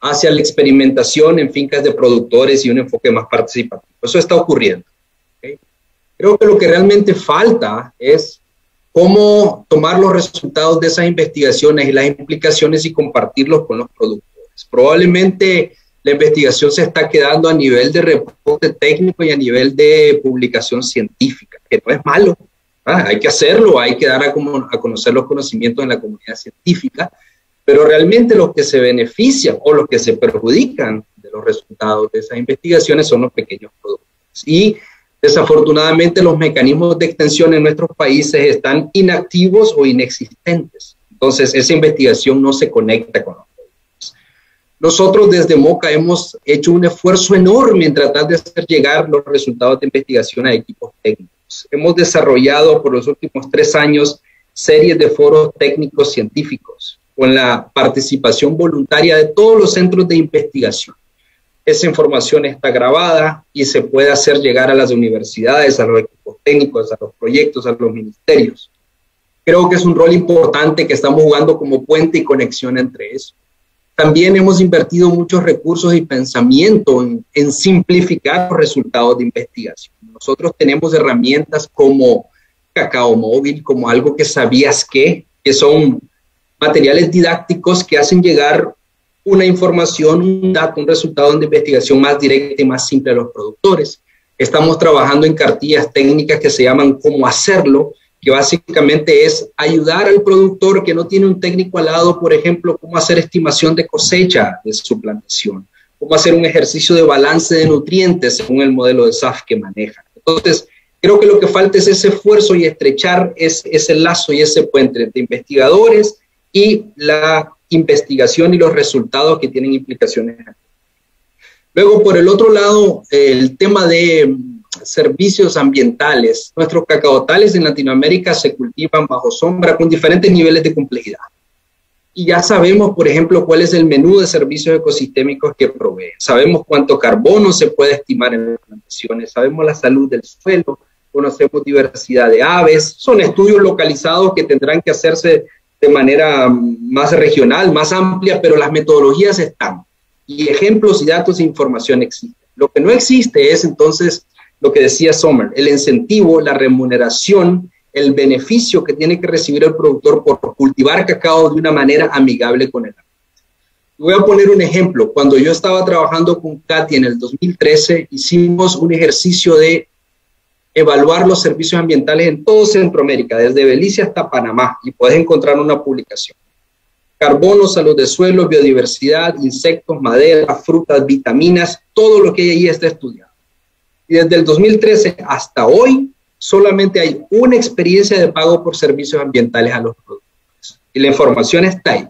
hacia la experimentación en fincas de productores y un enfoque más participativo. Eso está ocurriendo. ¿Okay? Creo que lo que realmente falta es cómo tomar los resultados de esas investigaciones y las implicaciones y compartirlos con los productores. Probablemente la investigación se está quedando a nivel de reporte técnico y a nivel de publicación científica, que no es malo. Hay que hacerlo, hay que dar a conocer los conocimientos en la comunidad científica, pero realmente los que se benefician o los que se perjudican de los resultados de esas investigaciones son los pequeños productores. Y desafortunadamente los mecanismos de extensión en nuestros países están inactivos o inexistentes. Entonces esa investigación no se conecta con los productores. Nosotros desde MOCA hemos hecho un esfuerzo enorme en tratar de hacer llegar los resultados de investigación a equipos técnicos. Hemos desarrollado por los últimos 3 años series de foros técnicos científicos con la participación voluntaria de todos los centros de investigación. Esa información está grabada y se puede hacer llegar a las universidades, a los equipos técnicos, a los proyectos, a los ministerios. Creo que es un rol importante que estamos jugando como puente y conexión entre eso. También hemos invertido muchos recursos y pensamiento en simplificar los resultados de investigación. Nosotros tenemos herramientas como Cacao Móvil, como Algo que Sabías que son materiales didácticos que hacen llegar una información, un dato, un resultado de investigación más directa y más simple a los productores. Estamos trabajando en cartillas técnicas que se llaman Cómo Hacerlo, que básicamente es ayudar al productor que no tiene un técnico al lado, por ejemplo, cómo hacer estimación de cosecha de su plantación, cómo hacer un ejercicio de balance de nutrientes según el modelo de SAF que maneja. Entonces, creo que lo que falta es ese esfuerzo y estrechar ese lazo y ese puente entre investigadores y la investigación y los resultados que tienen implicaciones. Luego, por el otro lado, el tema de servicios ambientales. Nuestros cacaotales en Latinoamérica se cultivan bajo sombra con diferentes niveles de complejidad. Y ya sabemos, por ejemplo, cuál es el menú de servicios ecosistémicos que provee. Sabemos cuánto carbono se puede estimar en las plantaciones, sabemos la salud del suelo, conocemos diversidad de aves. Son estudios localizados que tendrán que hacerse de manera más regional, más amplia, pero las metodologías están. Y ejemplos y datos e información existen. Lo que no existe es entonces lo que decía Sommer, el incentivo, la remuneración, el beneficio que tiene que recibir el productor por cultivar cacao de una manera amigable con el ambiente. Voy a poner un ejemplo. Cuando yo estaba trabajando con Katy en el 2013, hicimos un ejercicio de evaluar los servicios ambientales en todo Centroamérica, desde Belice hasta Panamá, y puedes encontrar una publicación. Carbono, salud de suelo, biodiversidad, insectos, madera, frutas, vitaminas, todo lo que hay ahí está estudiado. Y desde el 2013 hasta hoy, solamente hay una experiencia de pago por servicios ambientales a los productores. Y la información está ahí.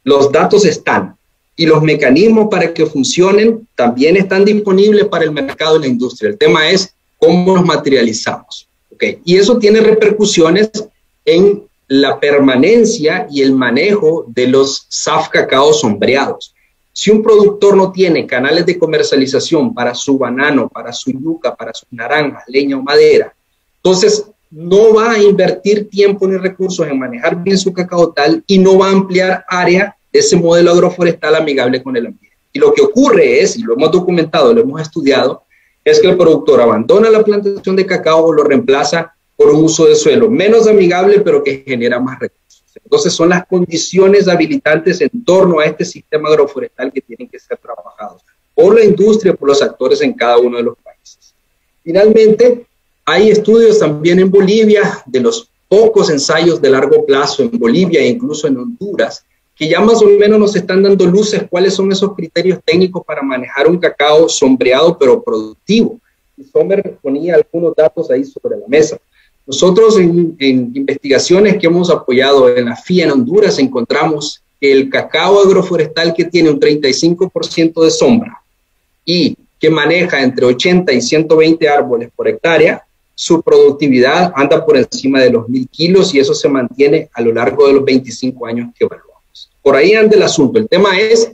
Los datos están. Y los mecanismos para que funcionen también están disponibles para el mercado y la industria. El tema es cómo los materializamos. ¿Okay? Y eso tiene repercusiones en la permanencia y el manejo de los SAF cacao sombreados. Si un productor no tiene canales de comercialización para su banano, para su yuca, para sus naranjas, leña o madera, entonces no va a invertir tiempo ni recursos en manejar bien su cacaotal y no va a ampliar área de ese modelo agroforestal amigable con el ambiente. Y lo que ocurre es, y lo hemos documentado, lo hemos estudiado, es que el productor abandona la plantación de cacao o lo reemplaza por un uso de suelo menos amigable, pero que genera más recursos. Entonces son las condiciones habilitantes en torno a este sistema agroforestal que tienen que ser trabajados por la industria, por los actores en cada uno de los países. Finalmente, hay estudios también en Bolivia de los pocos ensayos de largo plazo en Bolivia e incluso en Honduras, que ya más o menos nos están dando luces cuáles son esos criterios técnicos para manejar un cacao sombreado pero productivo. Y Sommer ponía algunos datos ahí sobre la mesa. Nosotros en investigaciones que hemos apoyado en la FIA en Honduras encontramos que el cacao agroforestal que tiene un 35% de sombra y que maneja entre 80 y 120 árboles por hectárea, su productividad anda por encima de los 1.000 kilos y eso se mantiene a lo largo de los 25 años que evaluamos. Por ahí anda el asunto. El tema es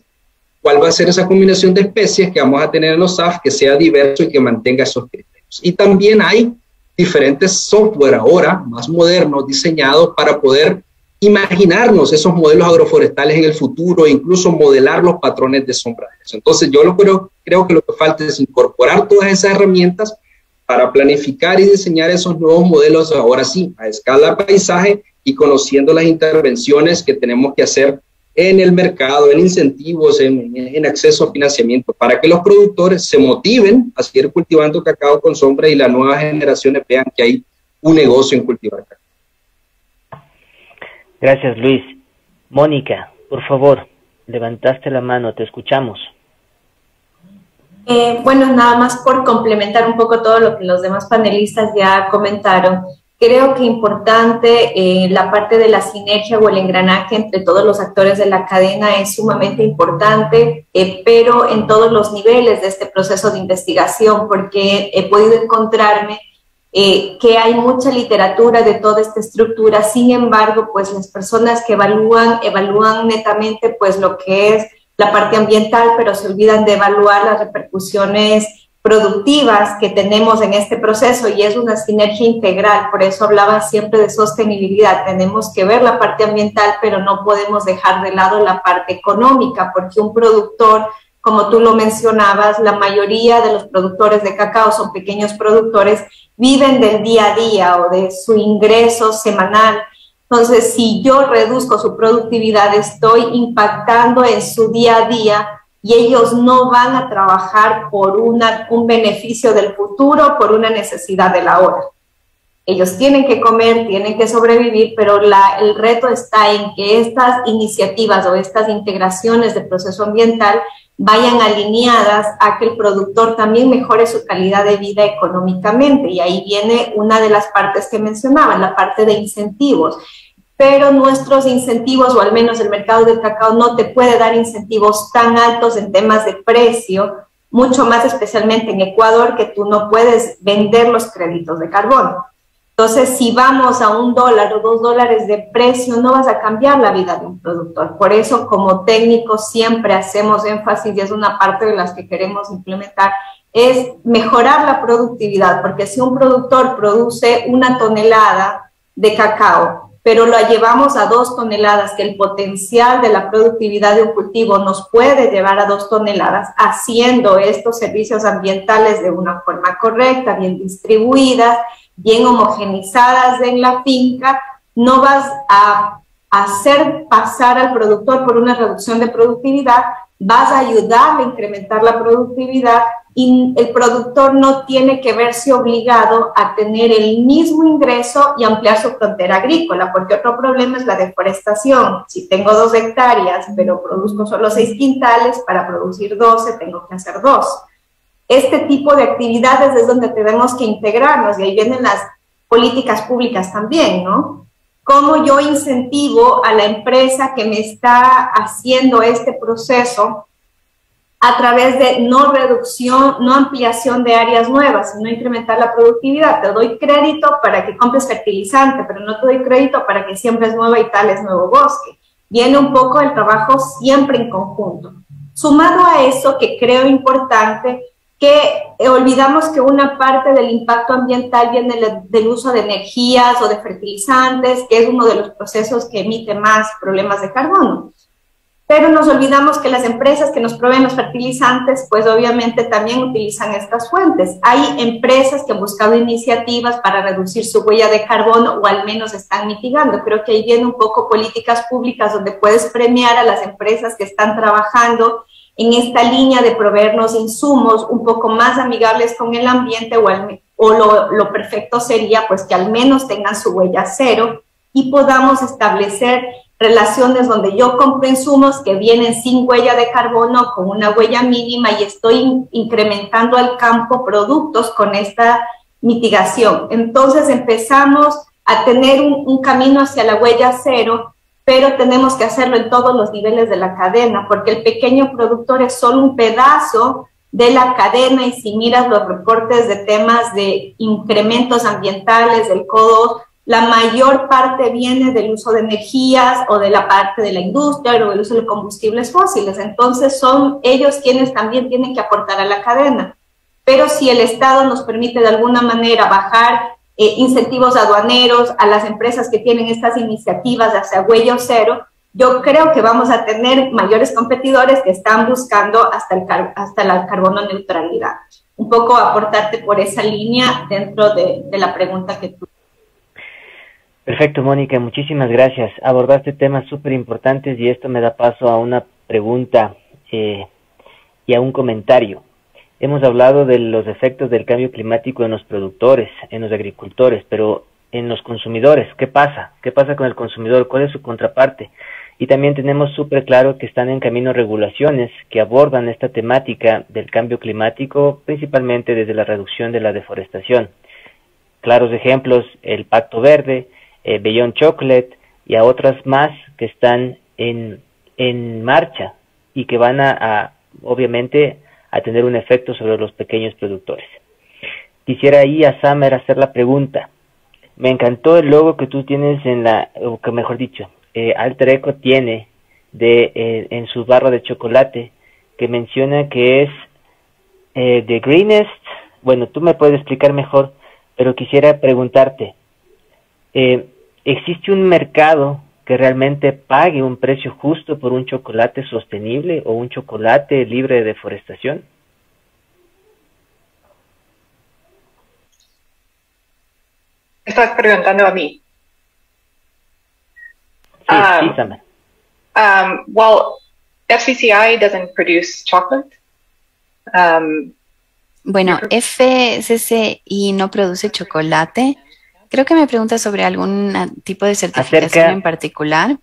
cuál va a ser esa combinación de especies que vamos a tener en los SAF, que sea diverso y que mantenga esos criterios. Y también hay diferentes software ahora, más modernos, diseñados para poder imaginarnos esos modelos agroforestales en el futuro e incluso modelar los patrones de sombreros. Entonces yo creo que lo que falta es incorporar todas esas herramientas para planificar y diseñar esos nuevos modelos, ahora sí, a escala paisaje y conociendo las intervenciones que tenemos que hacer en el mercado, en incentivos, en acceso a financiamiento, para que los productores se motiven a seguir cultivando cacao con sombra y las nuevas generaciones vean que hay un negocio en cultivar cacao. Gracias, Luis. Mónica, por favor, levantaste la mano, te escuchamos. Bueno, nada más por complementar un poco todo lo que los demás panelistas ya comentaron. Creo que importante la parte de la sinergia o el engranaje entre todos los actores de la cadena es sumamente importante, pero en todos los niveles de este proceso de investigación, porque he podido encontrarme que hay mucha literatura de toda esta estructura. Sin embargo, pues las personas que evalúan netamente pues lo que es la parte ambiental, pero se olvidan de evaluar las repercusiones productivas que tenemos en este proceso, y es una sinergia integral. Por eso hablaba siempre de sostenibilidad. Tenemos que ver la parte ambiental, pero no podemos dejar de lado la parte económica, porque un productor, como tú lo mencionabas, la mayoría de los productores de cacao son pequeños productores, viven del día a día o de su ingreso semanal. Entonces, si yo reduzco su productividad, estoy impactando en su día a día, y ellos no van a trabajar por un beneficio del futuro, por una necesidad de la hora. Ellos tienen que comer, tienen que sobrevivir, pero el reto está en que estas iniciativas o estas integraciones de proceso ambiental vayan alineadas a que el productor también mejore su calidad de vida económicamente. Y ahí viene una de las partes que mencionaban, la parte de incentivos. Pero nuestros incentivos, o al menos el mercado del cacao, no te puede dar incentivos tan altos en temas de precio, mucho más especialmente en Ecuador, que tú no puedes vender los créditos de carbono. Entonces, si vamos a $1 o $2 de precio, no vas a cambiar la vida de un productor. Por eso, como técnicos, siempre hacemos énfasis, y es una parte de las que queremos implementar, es mejorar la productividad, porque si un productor produce 1 tonelada de cacao, pero lo llevamos a 2 toneladas, que el potencial de la productividad de un cultivo nos puede llevar a 2 toneladas, haciendo estos servicios ambientales de una forma correcta, bien distribuidas, bien homogenizadas en la finca, no vas a hacer pasar al productor por una reducción de productividad, vas a ayudarle a incrementar la productividad, y el productor no tiene que verse obligado a tener el mismo ingreso y ampliar su frontera agrícola, porque otro problema es la deforestación. Si tengo 2 hectáreas, pero produzco solo 6 quintales, para producir 12 tengo que hacer 2. Este tipo de actividades es donde tenemos que integrarnos, y ahí vienen las políticas públicas también, ¿no? ¿Cómo yo incentivo a la empresa que me está haciendo este proceso a través de no reducción, no ampliación de áreas nuevas, sino incrementar la productividad? Te doy crédito para que compres fertilizante, pero no te doy crédito para que siembres nueva y tales nuevo bosque. Viene un poco el trabajo siempre en conjunto. Sumado a eso, que creo importante, que olvidamos que una parte del impacto ambiental viene del uso de energías o de fertilizantes, que es uno de los procesos que emite más problemas de carbono. Pero nos olvidamos que las empresas que nos proveen los fertilizantes, pues obviamente también utilizan estas fuentes. Hay empresas que han buscado iniciativas para reducir su huella de carbono, o al menos están mitigando. Creo que ahí viene un poco políticas públicas donde puedes premiar a las empresas que están trabajando en esta línea de proveernos insumos un poco más amigables con el ambiente, o lo perfecto sería pues que al menos tengan su huella cero y podamos establecer relaciones donde yo compro insumos que vienen sin huella de carbono, con una huella mínima, y estoy incrementando al campo productos con esta mitigación. Entonces empezamos a tener un camino hacia la huella cero, pero tenemos que hacerlo en todos los niveles de la cadena, porque el pequeño productor es solo un pedazo de la cadena, y si miras los reportes de temas de incrementos ambientales del CO2, la mayor parte viene del uso de energías o de la parte de la industria o del uso de combustibles fósiles. Entonces son ellos quienes también tienen que aportar a la cadena. Pero si el Estado nos permite de alguna manera bajar incentivos aduaneros a las empresas que tienen estas iniciativas hacia huella cero, yo creo que vamos a tener mayores competidores que están buscando hasta la carbono neutralidad. Un poco aportarte por esa línea dentro de la pregunta que tú. Perfecto, Mónica, muchísimas gracias. Abordaste temas súper importantes y esto me da paso a una pregunta y a un comentario. Hemos hablado de los efectos del cambio climático en los productores, en los agricultores, pero en los consumidores, ¿qué pasa? ¿Qué pasa con el consumidor? ¿Cuál es su contraparte? Y también tenemos súper claro que están en camino regulaciones que abordan esta temática del cambio climático, principalmente desde la reducción de la deforestación. Claros ejemplos, el Pacto Verde, Beyond Chocolate y a otras más que están en marcha y que van obviamente a tener un efecto sobre los pequeños productores. Quisiera ahí a Summer hacer la pregunta. Me encantó el logo que tú tienes o que mejor dicho, Alter Eco tiene en su barra de chocolate, que menciona que es the greenest. Bueno, tú me puedes explicar mejor, pero quisiera preguntarte, ¿existe un mercado que realmente pague un precio justo por un chocolate sostenible o un chocolate libre de deforestación? Estás preguntando a mí. Sí, sí, Summer. Well, FCCI doesn't produce chocolate. Bueno, FCCI no produce chocolate. Creo que me pregunta sobre algún tipo de certificación en particular.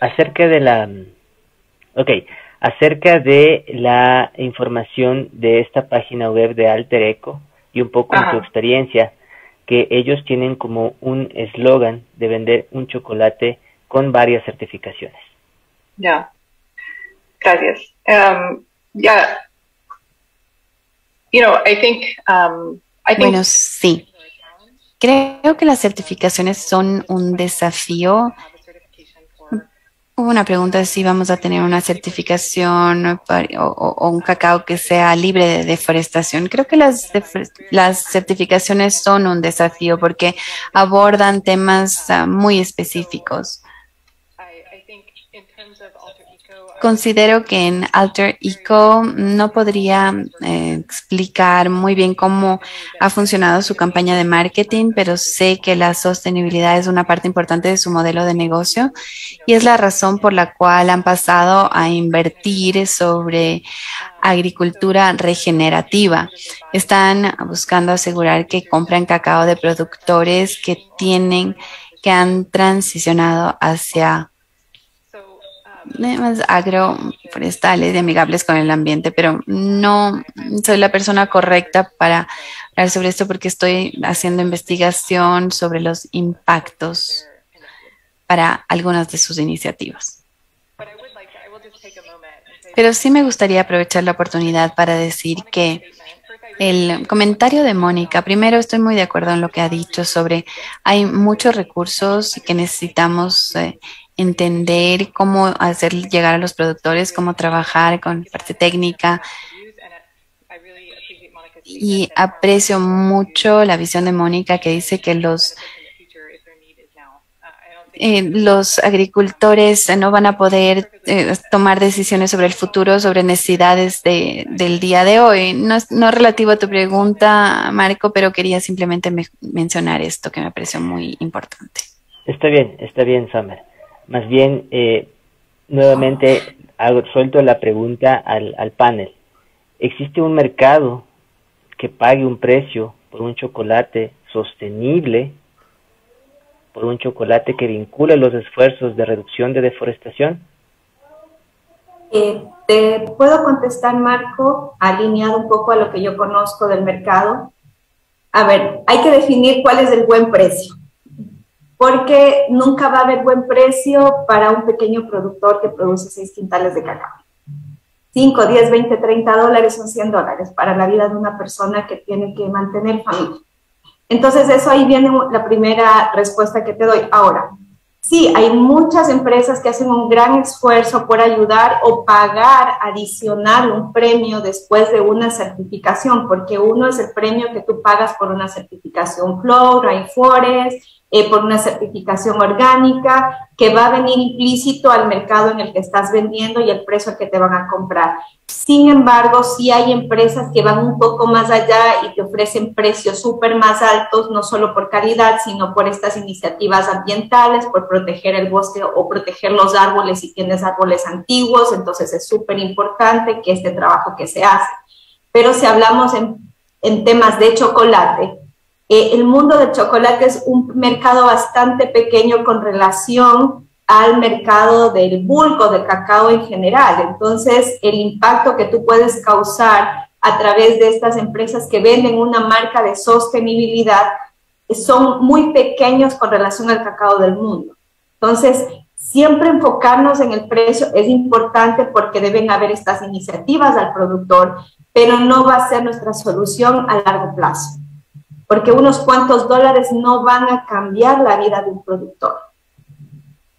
Acerca de la información de esta página web de Alter Eco y un poco en tu experiencia, que ellos tienen como un eslogan de vender un chocolate con varias certificaciones. Ya, gracias. Bueno, sí. Creo que las certificaciones son un desafío. Hubo una pregunta si vamos a tener una certificación o un cacao que sea libre de deforestación. Creo que las certificaciones son un desafío porque abordan temas muy específicos. Considero que en Alter Eco no podría explicar muy bien cómo ha funcionado su campaña de marketing, pero sé que la sostenibilidad es una parte importante de su modelo de negocio y es la razón por la cual han pasado a invertir sobre agricultura regenerativa. Están buscando asegurar que compran cacao de productores que han transicionado hacia temas agroforestales y amigables con el ambiente, pero no soy la persona correcta para hablar sobre esto porque estoy haciendo investigación sobre los impactos para algunas de sus iniciativas. Pero sí me gustaría aprovechar la oportunidad para decir que el comentario de Mónica, primero estoy muy de acuerdo en lo que ha dicho sobre hay muchos recursos que necesitamos entender cómo hacer llegar a los productores, cómo trabajar con parte técnica. Y aprecio mucho la visión de Mónica que dice que los agricultores no van a poder tomar decisiones sobre el futuro, sobre necesidades del día de hoy. No es relativo a tu pregunta, Marco, pero quería simplemente mencionar esto que me pareció muy importante. Está bien, Summer. Más bien, nuevamente suelto la pregunta al panel. ¿Existe un mercado que pague un precio por un chocolate sostenible, por un chocolate que vincule los esfuerzos de reducción de deforestación? Te puedo contestar, Marco, alineado un poco a lo que yo conozco del mercado. A ver, hay que definir cuál es el buen precio, porque nunca va a haber buen precio para un pequeño productor que produce 6 quintales de cacao. 5, 10, 20, 30 dólares son $100 para la vida de una persona que tiene que mantener familia. Entonces, eso ahí viene la primera respuesta que te doy. Ahora, sí, hay muchas empresas que hacen un gran esfuerzo por ayudar o pagar adicional un premio después de una certificación, porque uno es el premio que tú pagas por una certificación Flow, Rainforest, por una certificación orgánica, que va a venir implícito al mercado en el que estás vendiendo y el precio que te van a comprar. Sin embargo, sí hay empresas que van un poco más allá y te ofrecen precios súper más altos, no solo por calidad, sino por estas iniciativas ambientales, por proteger el bosque o proteger los árboles si tienes árboles antiguos. Entonces es súper importante que este trabajo que se hace. Pero si hablamos en temas de chocolate, el mundo del chocolate es un mercado bastante pequeño con relación al mercado del bulk del cacao en general. Entonces, el impacto que tú puedes causar a través de estas empresas que venden una marca de sostenibilidad son muy pequeños con relación al cacao del mundo. Entonces, siempre enfocarnos en el precio es importante porque deben haber estas iniciativas al productor, pero no va a ser nuestra solución a largo plazo, porque unos cuantos dólares no van a cambiar la vida de un productor.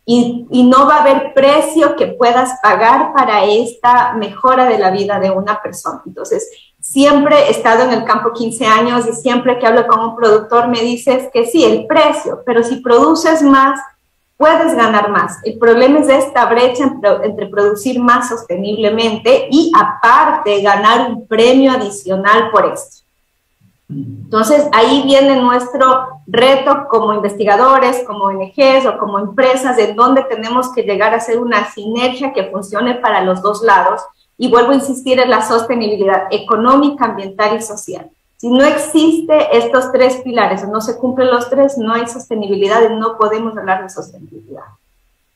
Y no va a haber precio que puedas pagar para esta mejora de la vida de una persona. Entonces, siempre he estado en el campo 15 años y siempre que hablo con un productor me dices que sí, el precio, pero si produces más, puedes ganar más. El problema es esta brecha entre producir más sosteniblemente y aparte ganar un premio adicional por esto. Entonces, ahí viene nuestro reto como investigadores, como ONGs o como empresas, en donde tenemos que llegar a hacer una sinergia que funcione para los dos lados. Y vuelvo a insistir en la sostenibilidad económica, ambiental y social. Si no existe estos tres pilares, o no se cumplen los tres, no hay sostenibilidad y no podemos hablar de sostenibilidad.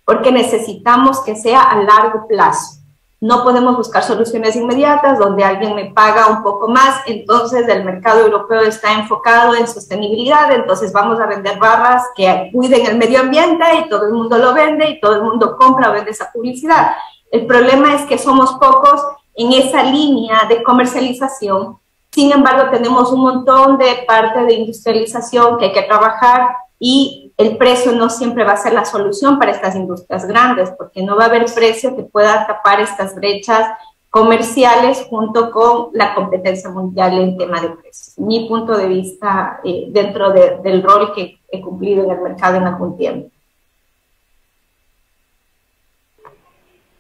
Porque necesitamos que sea a largo plazo. No podemos buscar soluciones inmediatas donde alguien me paga un poco más, entonces el mercado europeo está enfocado en sostenibilidad, entonces vamos a vender barras que cuiden el medio ambiente y todo el mundo lo vende y todo el mundo compra o vende esa publicidad. El problema es que somos pocos en esa línea de comercialización. Sin embargo, tenemos un montón de parte de industrialización que hay que trabajar y el precio no siempre va a ser la solución para estas industrias grandes, porque no va a haber precio que pueda tapar estas brechas comerciales junto con la competencia mundial en tema de precios. Mi punto de vista dentro del rol que he cumplido en el mercado en algún tiempo.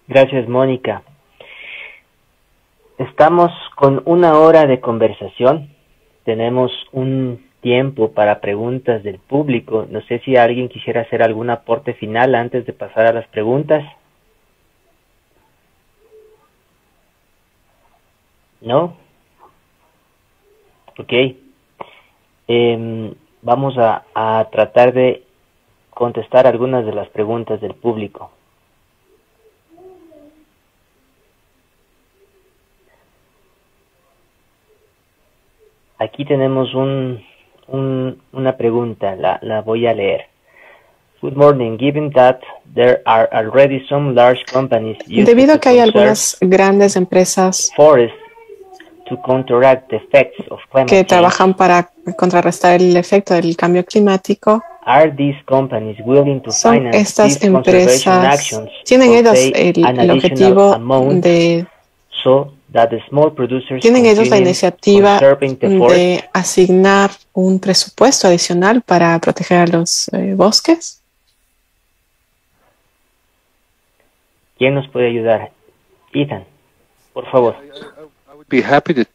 Gracias, Mónica. Estamos con 1 hora de conversación. Tenemos un tiempo para preguntas del público. No sé si alguien quisiera hacer algún aporte final antes de pasar a las preguntas. ¿No? Ok. Vamos a tratar de contestar algunas de las preguntas del público. Aquí tenemos una pregunta, la voy a leer. Good morning, given that there are already some large companies debido a que hay algunas grandes empresas forests to counteract the effects of climate que change, trabajan para contrarrestar el efecto del cambio climático, are these companies willing to son finance estas these conservation empresas, actions tienen or ellos pay el an additional objetivo amount de so that the small producers tienen ellos la continue iniciativa conserving the forest? de asignar un presupuesto adicional para proteger a los bosques? ¿Quién nos puede ayudar? Ethan, por favor. I would be happy to.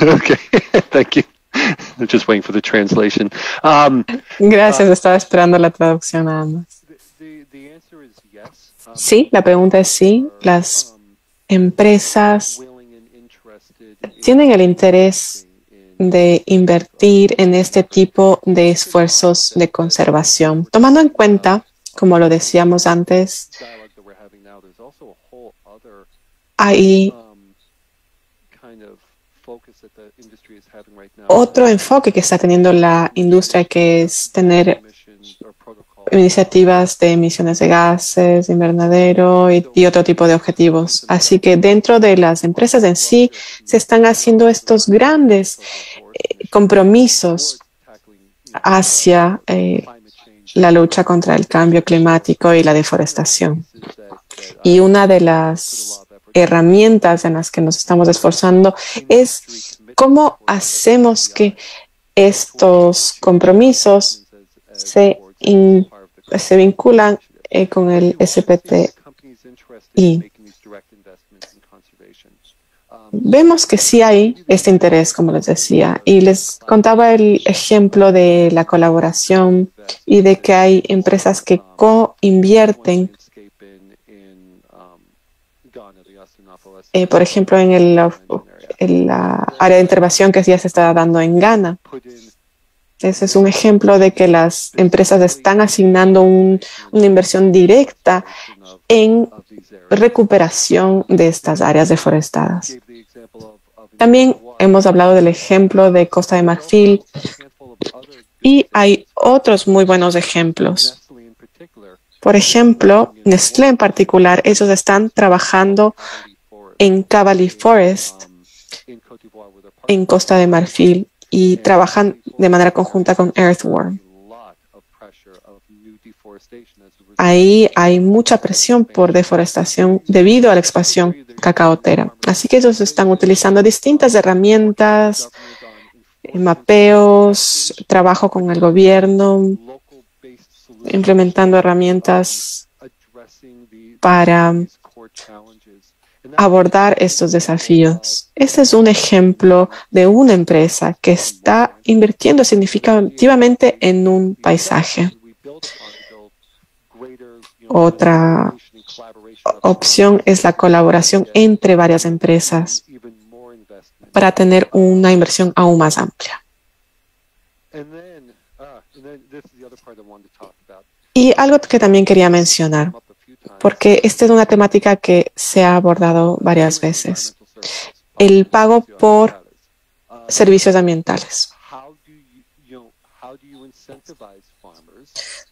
Okay, thank you. I'm just waiting for the translation. Gracias, estaba esperando la traducción nada más. The answer is yes. Sí, la pregunta es sí. Las empresas tienen el interés de invertir en este tipo de esfuerzos de conservación, tomando en cuenta, como lo decíamos antes, hay otro enfoque que está teniendo la industria, que es tener iniciativas de emisiones de gases, de invernadero y otro tipo de objetivos. Así que dentro de las empresas en sí se están haciendo estos grandes compromisos hacia la lucha contra el cambio climático y la deforestación. Y una de las herramientas en las que nos estamos esforzando es cómo hacemos que estos compromisos se vinculan con el SPTI. Vemos que sí hay este interés, como les decía, y les contaba el ejemplo de la colaboración y de que hay empresas que co-invierten, por ejemplo, en la área de intervención que ya se está dando en Ghana. Ese es un ejemplo de que las empresas están asignando una inversión directa en recuperación de estas áreas deforestadas. También hemos hablado del ejemplo de Costa de Marfil y hay otros muy buenos ejemplos. Por ejemplo, Nestlé en particular, ellos están trabajando en Cavally Forest en Costa de Marfil y trabajan de manera conjunta con Earthworm. Ahí hay mucha presión por deforestación debido a la expansión cacaotera. Así que ellos están utilizando distintas herramientas, mapeos, trabajo con el gobierno, implementando herramientas para abordar estos desafíos. Este es un ejemplo de una empresa que está invirtiendo significativamente en un paisaje. Otra opción es la colaboración entre varias empresas para tener una inversión aún más amplia. Y algo que también quería mencionar, porque esta es una temática que se ha abordado varias veces, el pago por servicios ambientales.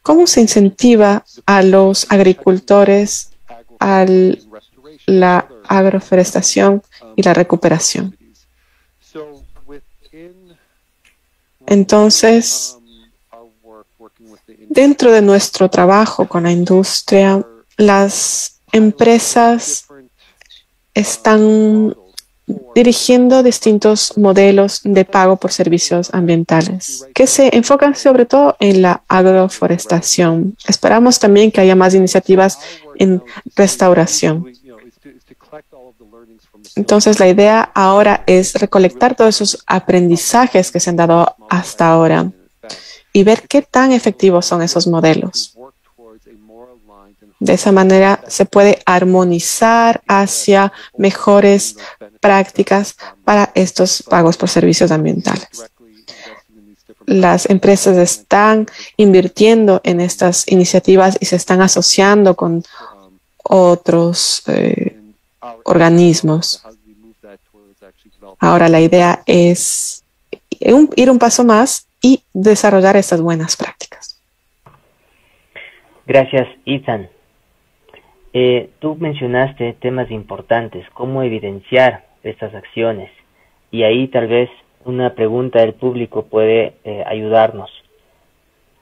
¿Cómo se incentiva a los agricultores a la agroforestación y la recuperación? Entonces, dentro de nuestro trabajo con la industria, las empresas están dirigiendo distintos modelos de pago por servicios ambientales que se enfocan sobre todo en la agroforestación. Esperamos también que haya más iniciativas en restauración. Entonces, la idea ahora es recolectar todos esos aprendizajes que se han dado hasta ahora y ver qué tan efectivos son esos modelos. De esa manera se puede armonizar hacia mejores prácticas para estos pagos por servicios ambientales. Las empresas están invirtiendo en estas iniciativas y se están asociando con otros organismos. Ahora la idea es ir un paso más y desarrollar estas buenas prácticas. Gracias, Ethan. Tú mencionaste temas importantes, cómo evidenciar estas acciones, y ahí tal vez una pregunta del público puede ayudarnos.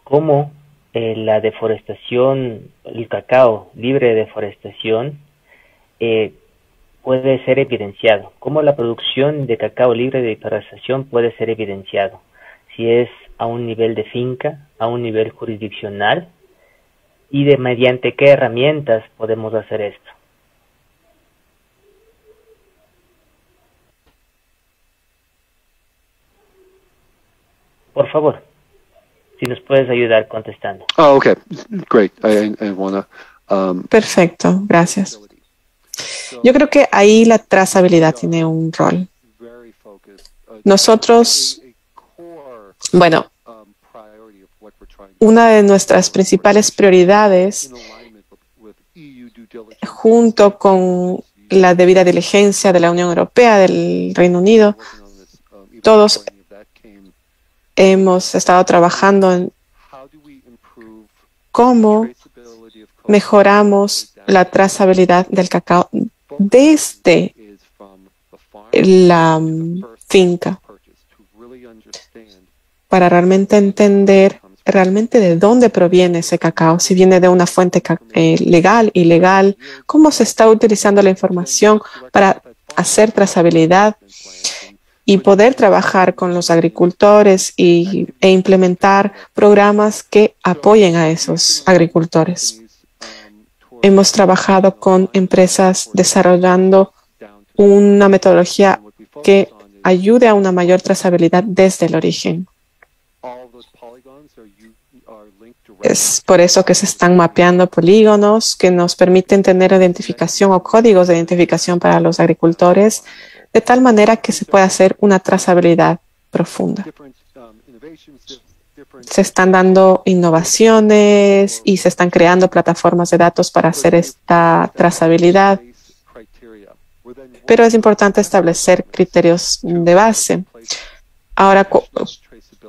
¿Cómo la deforestación, el cacao libre de deforestación puede ser evidenciado? ¿Cómo la producción de cacao libre de deforestación puede ser evidenciado? Si es a un nivel de finca, a un nivel jurisdiccional, y de mediante qué herramientas podemos hacer esto. Por favor, si nos puedes ayudar contestando. Oh, okay, great. I wanna, Perfecto, gracias. Yo creo que ahí la trazabilidad tiene un rol. Nosotros, bueno, una de nuestras principales prioridades, junto con la debida diligencia de la Unión Europea, del Reino Unido, todos hemos estado trabajando en cómo mejoramos la trazabilidad del cacao desde la finca. para realmente entender realmente de dónde proviene ese cacao, si viene de una fuente legal, ilegal, cómo se está utilizando la información para hacer trazabilidad y poder trabajar con los agricultores e implementar programas que apoyen a esos agricultores. Hemos trabajado con empresas desarrollando una metodología que ayude a una mayor trazabilidad desde el origen. Es por eso que se están mapeando polígonos que nos permiten tener identificación o códigos de identificación para los agricultores, de tal manera que se pueda hacer una trazabilidad profunda. Se están dando innovaciones y se están creando plataformas de datos para hacer esta trazabilidad. Pero es importante establecer criterios de base. Ahora,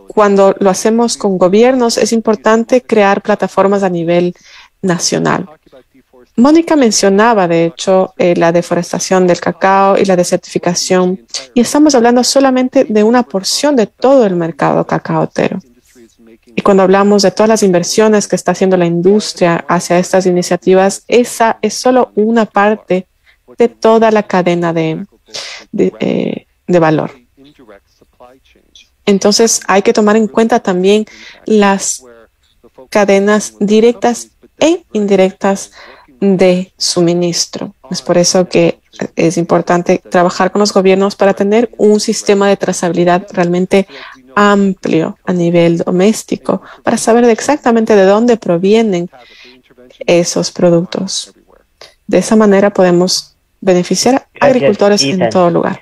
cuando lo hacemos con gobiernos, es importante crear plataformas a nivel nacional. Mónica mencionaba, de hecho, la deforestación del cacao y la desertificación, y estamos hablando solamente de una porción de todo el mercado cacaotero. Y cuando hablamos de todas las inversiones que está haciendo la industria hacia estas iniciativas, esa es solo una parte de toda la cadena de valor. Entonces, hay que tomar en cuenta también las cadenas directas e indirectas de suministro. Es por eso que es importante trabajar con los gobiernos para tener un sistema de trazabilidad realmente amplio a nivel doméstico, para saber exactamente de dónde provienen esos productos. De esa manera podemos beneficiar a agricultores en todo lugar.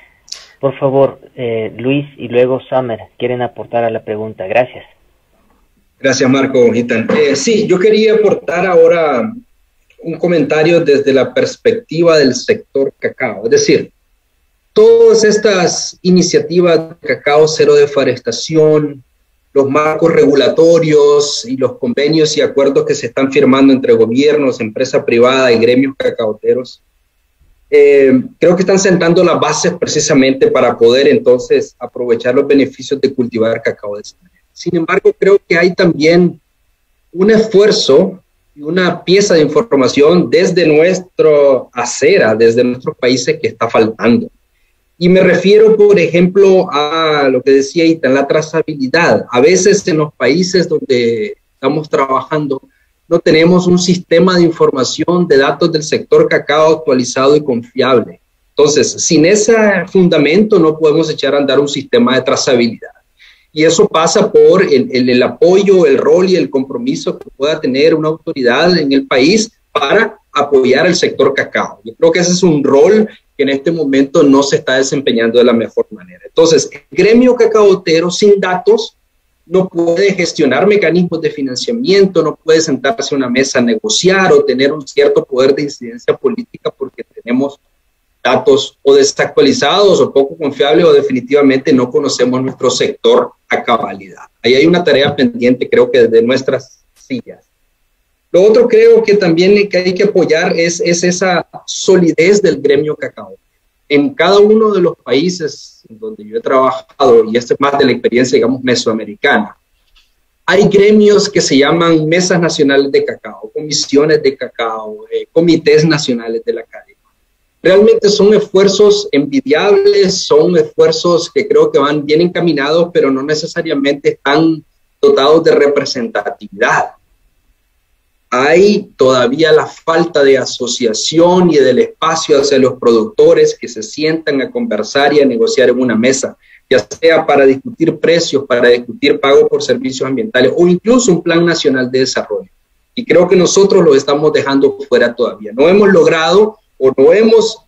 Por favor, Luis y luego Summer quieren aportar a la pregunta. Gracias. Gracias, Marco. Ethan. Sí, yo quería aportar ahora un comentario desde la perspectiva del sector cacao. Es decir, todas estas iniciativas de cacao, cero deforestación, los marcos regulatorios y los convenios y acuerdos que se están firmando entre gobiernos, empresa privada y gremios cacaoteros, creo que están sentando las bases precisamente para poder entonces aprovechar los beneficios de cultivar cacao de esa manera. Sin embargo, creo que hay también un esfuerzo y una pieza de información desde nuestra acera, desde nuestros países que está faltando. Y me refiero, por ejemplo, a lo que decía Ethan, la trazabilidad. A veces en los países donde estamos trabajando no tenemos un sistema de información de datos del sector cacao actualizado y confiable. Entonces, sin ese fundamento no podemos echar a andar un sistema de trazabilidad. Y eso pasa por el apoyo, el rol y el compromiso que pueda tener una autoridad en el país para apoyar el sector cacao. Yo creo que ese es un rol que en este momento no se está desempeñando de la mejor manera. Entonces, el gremio cacaotero sin datos no puede gestionar mecanismos de financiamiento, no puede sentarse a una mesa a negociar o tener un cierto poder de incidencia política porque tenemos datos o desactualizados o poco confiables o definitivamente no conocemos nuestro sector a cabalidad. Ahí hay una tarea pendiente, creo que desde nuestras sillas. Lo otro creo que también que hay que apoyar es esa solidez del gremio cacao. En cada uno de los países donde yo he trabajado, y esta es más de la experiencia, digamos, mesoamericana, hay gremios que se llaman mesas nacionales de cacao, comisiones de cacao, comités nacionales de la cadena. Realmente son esfuerzos envidiables, son esfuerzos que creo que van bien encaminados, pero no necesariamente están dotados de representatividad. Hay todavía la falta de asociación y del espacio hacia los productores que se sientan a conversar y a negociar en una mesa, ya sea para discutir precios, para discutir pago por servicios ambientales o incluso un plan nacional de desarrollo. Y creo que nosotros lo estamos dejando fuera todavía. No hemos logrado o no hemos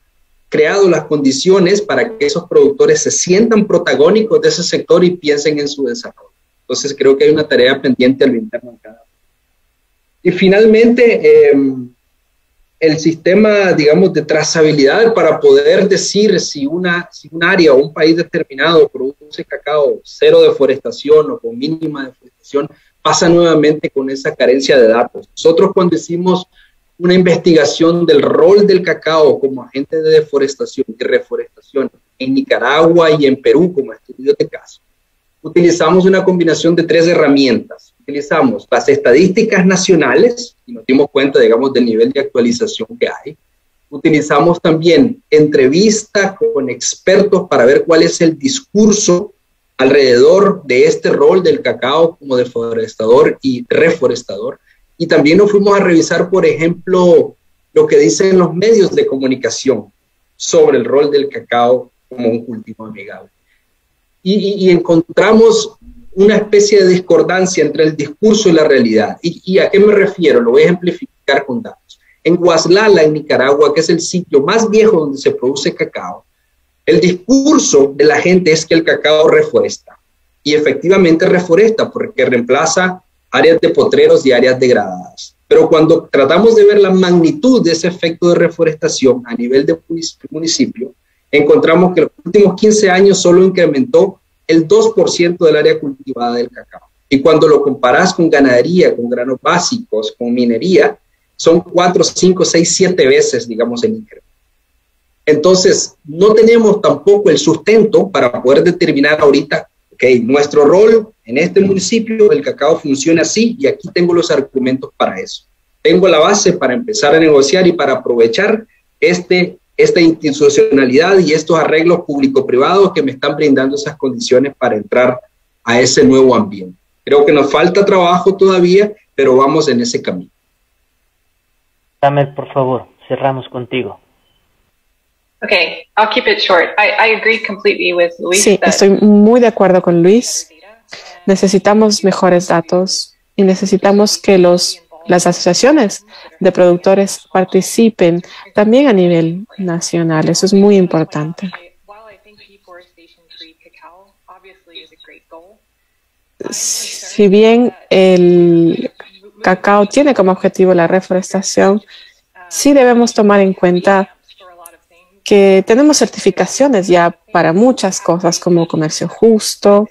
creado las condiciones para que esos productores se sientan protagónicos de ese sector y piensen en su desarrollo. Entonces creo que hay una tarea pendiente a lo interno de cada uno. Y finalmente, el sistema, digamos, de trazabilidad para poder decir si un área o un país determinado produce cacao cero deforestación o con mínima deforestación, pasa nuevamente con esa carencia de datos. Nosotros cuando hicimos una investigación del rol del cacao como agente de deforestación y reforestación en Nicaragua y en Perú como estudio de caso, utilizamos una combinación de 3 herramientas. Utilizamos las estadísticas nacionales, y nos dimos cuenta, digamos, del nivel de actualización que hay. Utilizamos también entrevistas con expertos para ver cuál es el discurso alrededor de este rol del cacao como deforestador y reforestador. Y también nos fuimos a revisar, por ejemplo, lo que dicen los medios de comunicación sobre el rol del cacao como un cultivo amigable. Y encontramos una especie de discordancia entre el discurso y la realidad. ¿Y a qué me refiero? Lo voy a ejemplificar con datos. En Guaslala, en Nicaragua, que es el sitio más viejo donde se produce cacao, el discurso de la gente es que el cacao reforesta. Y efectivamente reforesta porque reemplaza áreas de potreros y áreas degradadas. Pero cuando tratamos de ver la magnitud de ese efecto de reforestación a nivel de municipio, encontramos que en los últimos 15 años solo incrementó el 2% del área cultivada del cacao. Y cuando lo comparas con ganadería, con granos básicos, con minería, son 4, 5, 6, 7 veces, digamos, el incremento. Entonces, no tenemos tampoco el sustento para poder determinar ahorita, ok, nuestro rol en este municipio, el cacao funciona así y aquí tengo los argumentos para eso. Tengo la base para empezar a negociar y para aprovechar esta institucionalidad y estos arreglos público-privados que me están brindando esas condiciones para entrar a ese nuevo ambiente. Creo que nos falta trabajo todavía, pero vamos en ese camino. Tamer, por favor, cerramos contigo. Okay, I'll keep it short. I agree completely with Luis. Sí, estoy muy de acuerdo con Luis. Necesitamos mejores datos y necesitamos que las asociaciones de productores participen también a nivel nacional. Eso es muy importante. Si bien el cacao tiene como objetivo la reforestación, sí debemos tomar en cuenta que tenemos certificaciones ya para muchas cosas como comercio justo,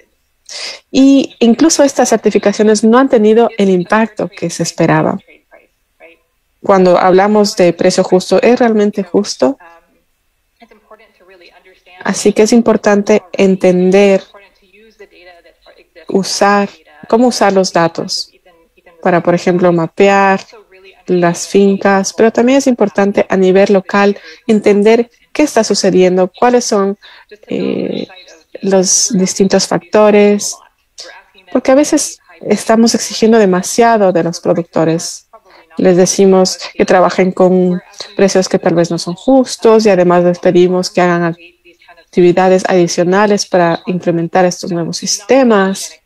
y incluso estas certificaciones no han tenido el impacto que se esperaba. Cuando hablamos de precio justo, ¿es realmente justo? Así que es importante entender, cómo usar los datos para, por ejemplo, mapear las fincas, pero también es importante a nivel local entender qué está sucediendo, cuáles son los distintos factores, porque a veces estamos exigiendo demasiado de los productores. Les decimos que trabajen con precios que tal vez no son justos y además les pedimos que hagan actividades adicionales para implementar estos nuevos sistemas.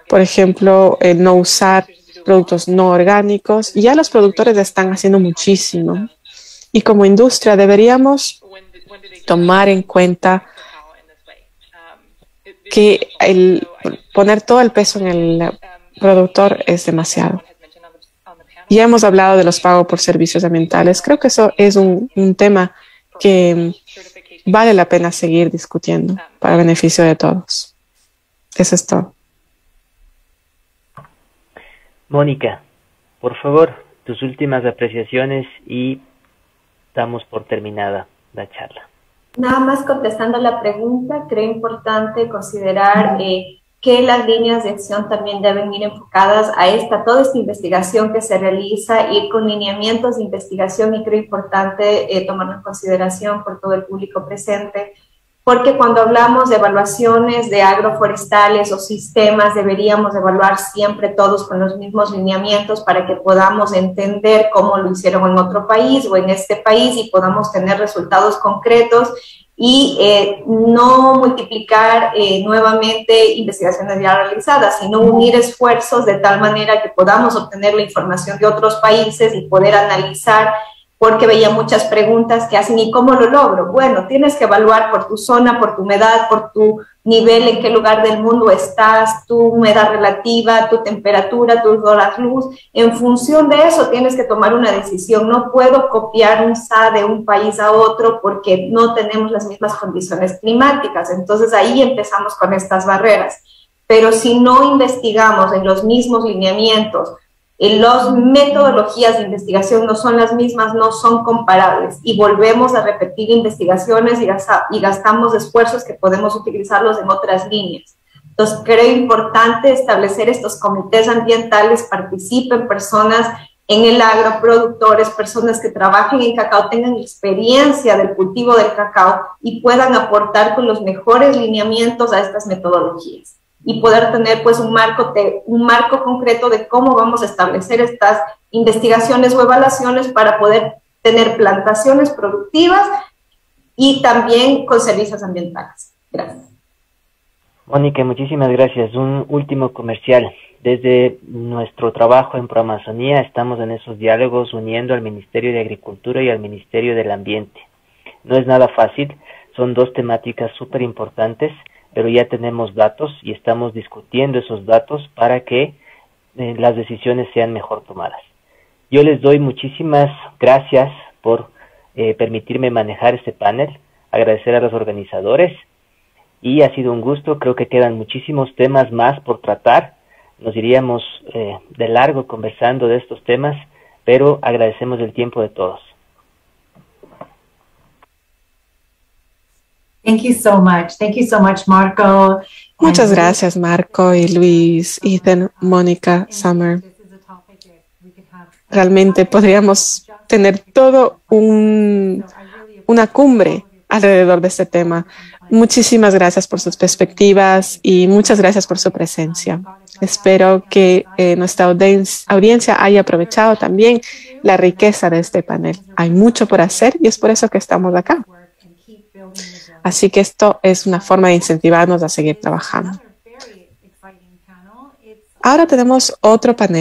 Por ejemplo, no usar productos no orgánicos. Ya los productores están haciendo muchísimo. Y como industria deberíamos tomar en cuenta que el poner todo el peso en el productor es demasiado. Ya hemos hablado de los pagos por servicios ambientales. Creo que eso es un tema que vale la pena seguir discutiendo para beneficio de todos. Eso es todo. Mónica, por favor, tus últimas apreciaciones y damos por terminada la charla. Nada más contestando la pregunta, creo importante considerar que las líneas de acción también deben ir enfocadas a toda esta investigación que se realiza, ir con lineamientos de investigación, y creo importante tomarlo en consideración por todo el público presente, porque cuando hablamos de evaluaciones de agroforestales o sistemas, deberíamos evaluar siempre todos con los mismos lineamientos para que podamos entender cómo lo hicieron en otro país o en este país y podamos tener resultados concretos y no multiplicar nuevamente investigaciones ya realizadas, sino unir esfuerzos de tal manera que podamos obtener la información de otros países y poder analizar, porque veía muchas preguntas que hacen, ¿y cómo lo logro? Bueno, tienes que evaluar por tu zona, por tu humedad, por tu nivel, en qué lugar del mundo estás, tu humedad relativa, tu temperatura, tus horas luz. En función de eso tienes que tomar una decisión. No puedo copiar un SA de un país a otro porque no tenemos las mismas condiciones climáticas. Entonces ahí empezamos con estas barreras. Pero si no investigamos en los mismos lineamientos, las metodologías de investigación no son las mismas, no son comparables, y volvemos a repetir investigaciones y gastamos esfuerzos que podemos utilizarlos en otras líneas. Entonces, creo importante establecer estos comités ambientales, participen personas en el agro, productores, personas que trabajen en cacao, tengan experiencia del cultivo del cacao y puedan aportar con los mejores lineamientos a estas metodologías y poder tener pues un marco concreto de cómo vamos a establecer estas investigaciones o evaluaciones para poder tener plantaciones productivas y también con servicios ambientales. Gracias. Mónica, muchísimas gracias. Un último comercial. Desde nuestro trabajo en ProAmazonía estamos en esos diálogos uniendo al Ministerio de Agricultura y al Ministerio del Ambiente. No es nada fácil, son dos temáticas súper importantes, pero ya tenemos datos y estamos discutiendo esos datos para que las decisiones sean mejor tomadas. Yo les doy muchísimas gracias por permitirme manejar este panel, agradecer a los organizadores y ha sido un gusto. Creo que quedan muchísimos temas más por tratar. Nos iríamos de largo conversando de estos temas, pero agradecemos el tiempo de todos. Thank you so much. Thank you so much, Marco. Muchas gracias, Marco y Luis, Ethan, Mónica, Summer. Realmente podríamos tener todo una cumbre alrededor de este tema. Muchísimas gracias por sus perspectivas y muchas gracias por su presencia. Espero que nuestra audiencia haya aprovechado también la riqueza de este panel. Hay mucho por hacer y es por eso que estamos acá. Así que esto es una forma de incentivarnos a seguir trabajando. Ahora tenemos otro panel.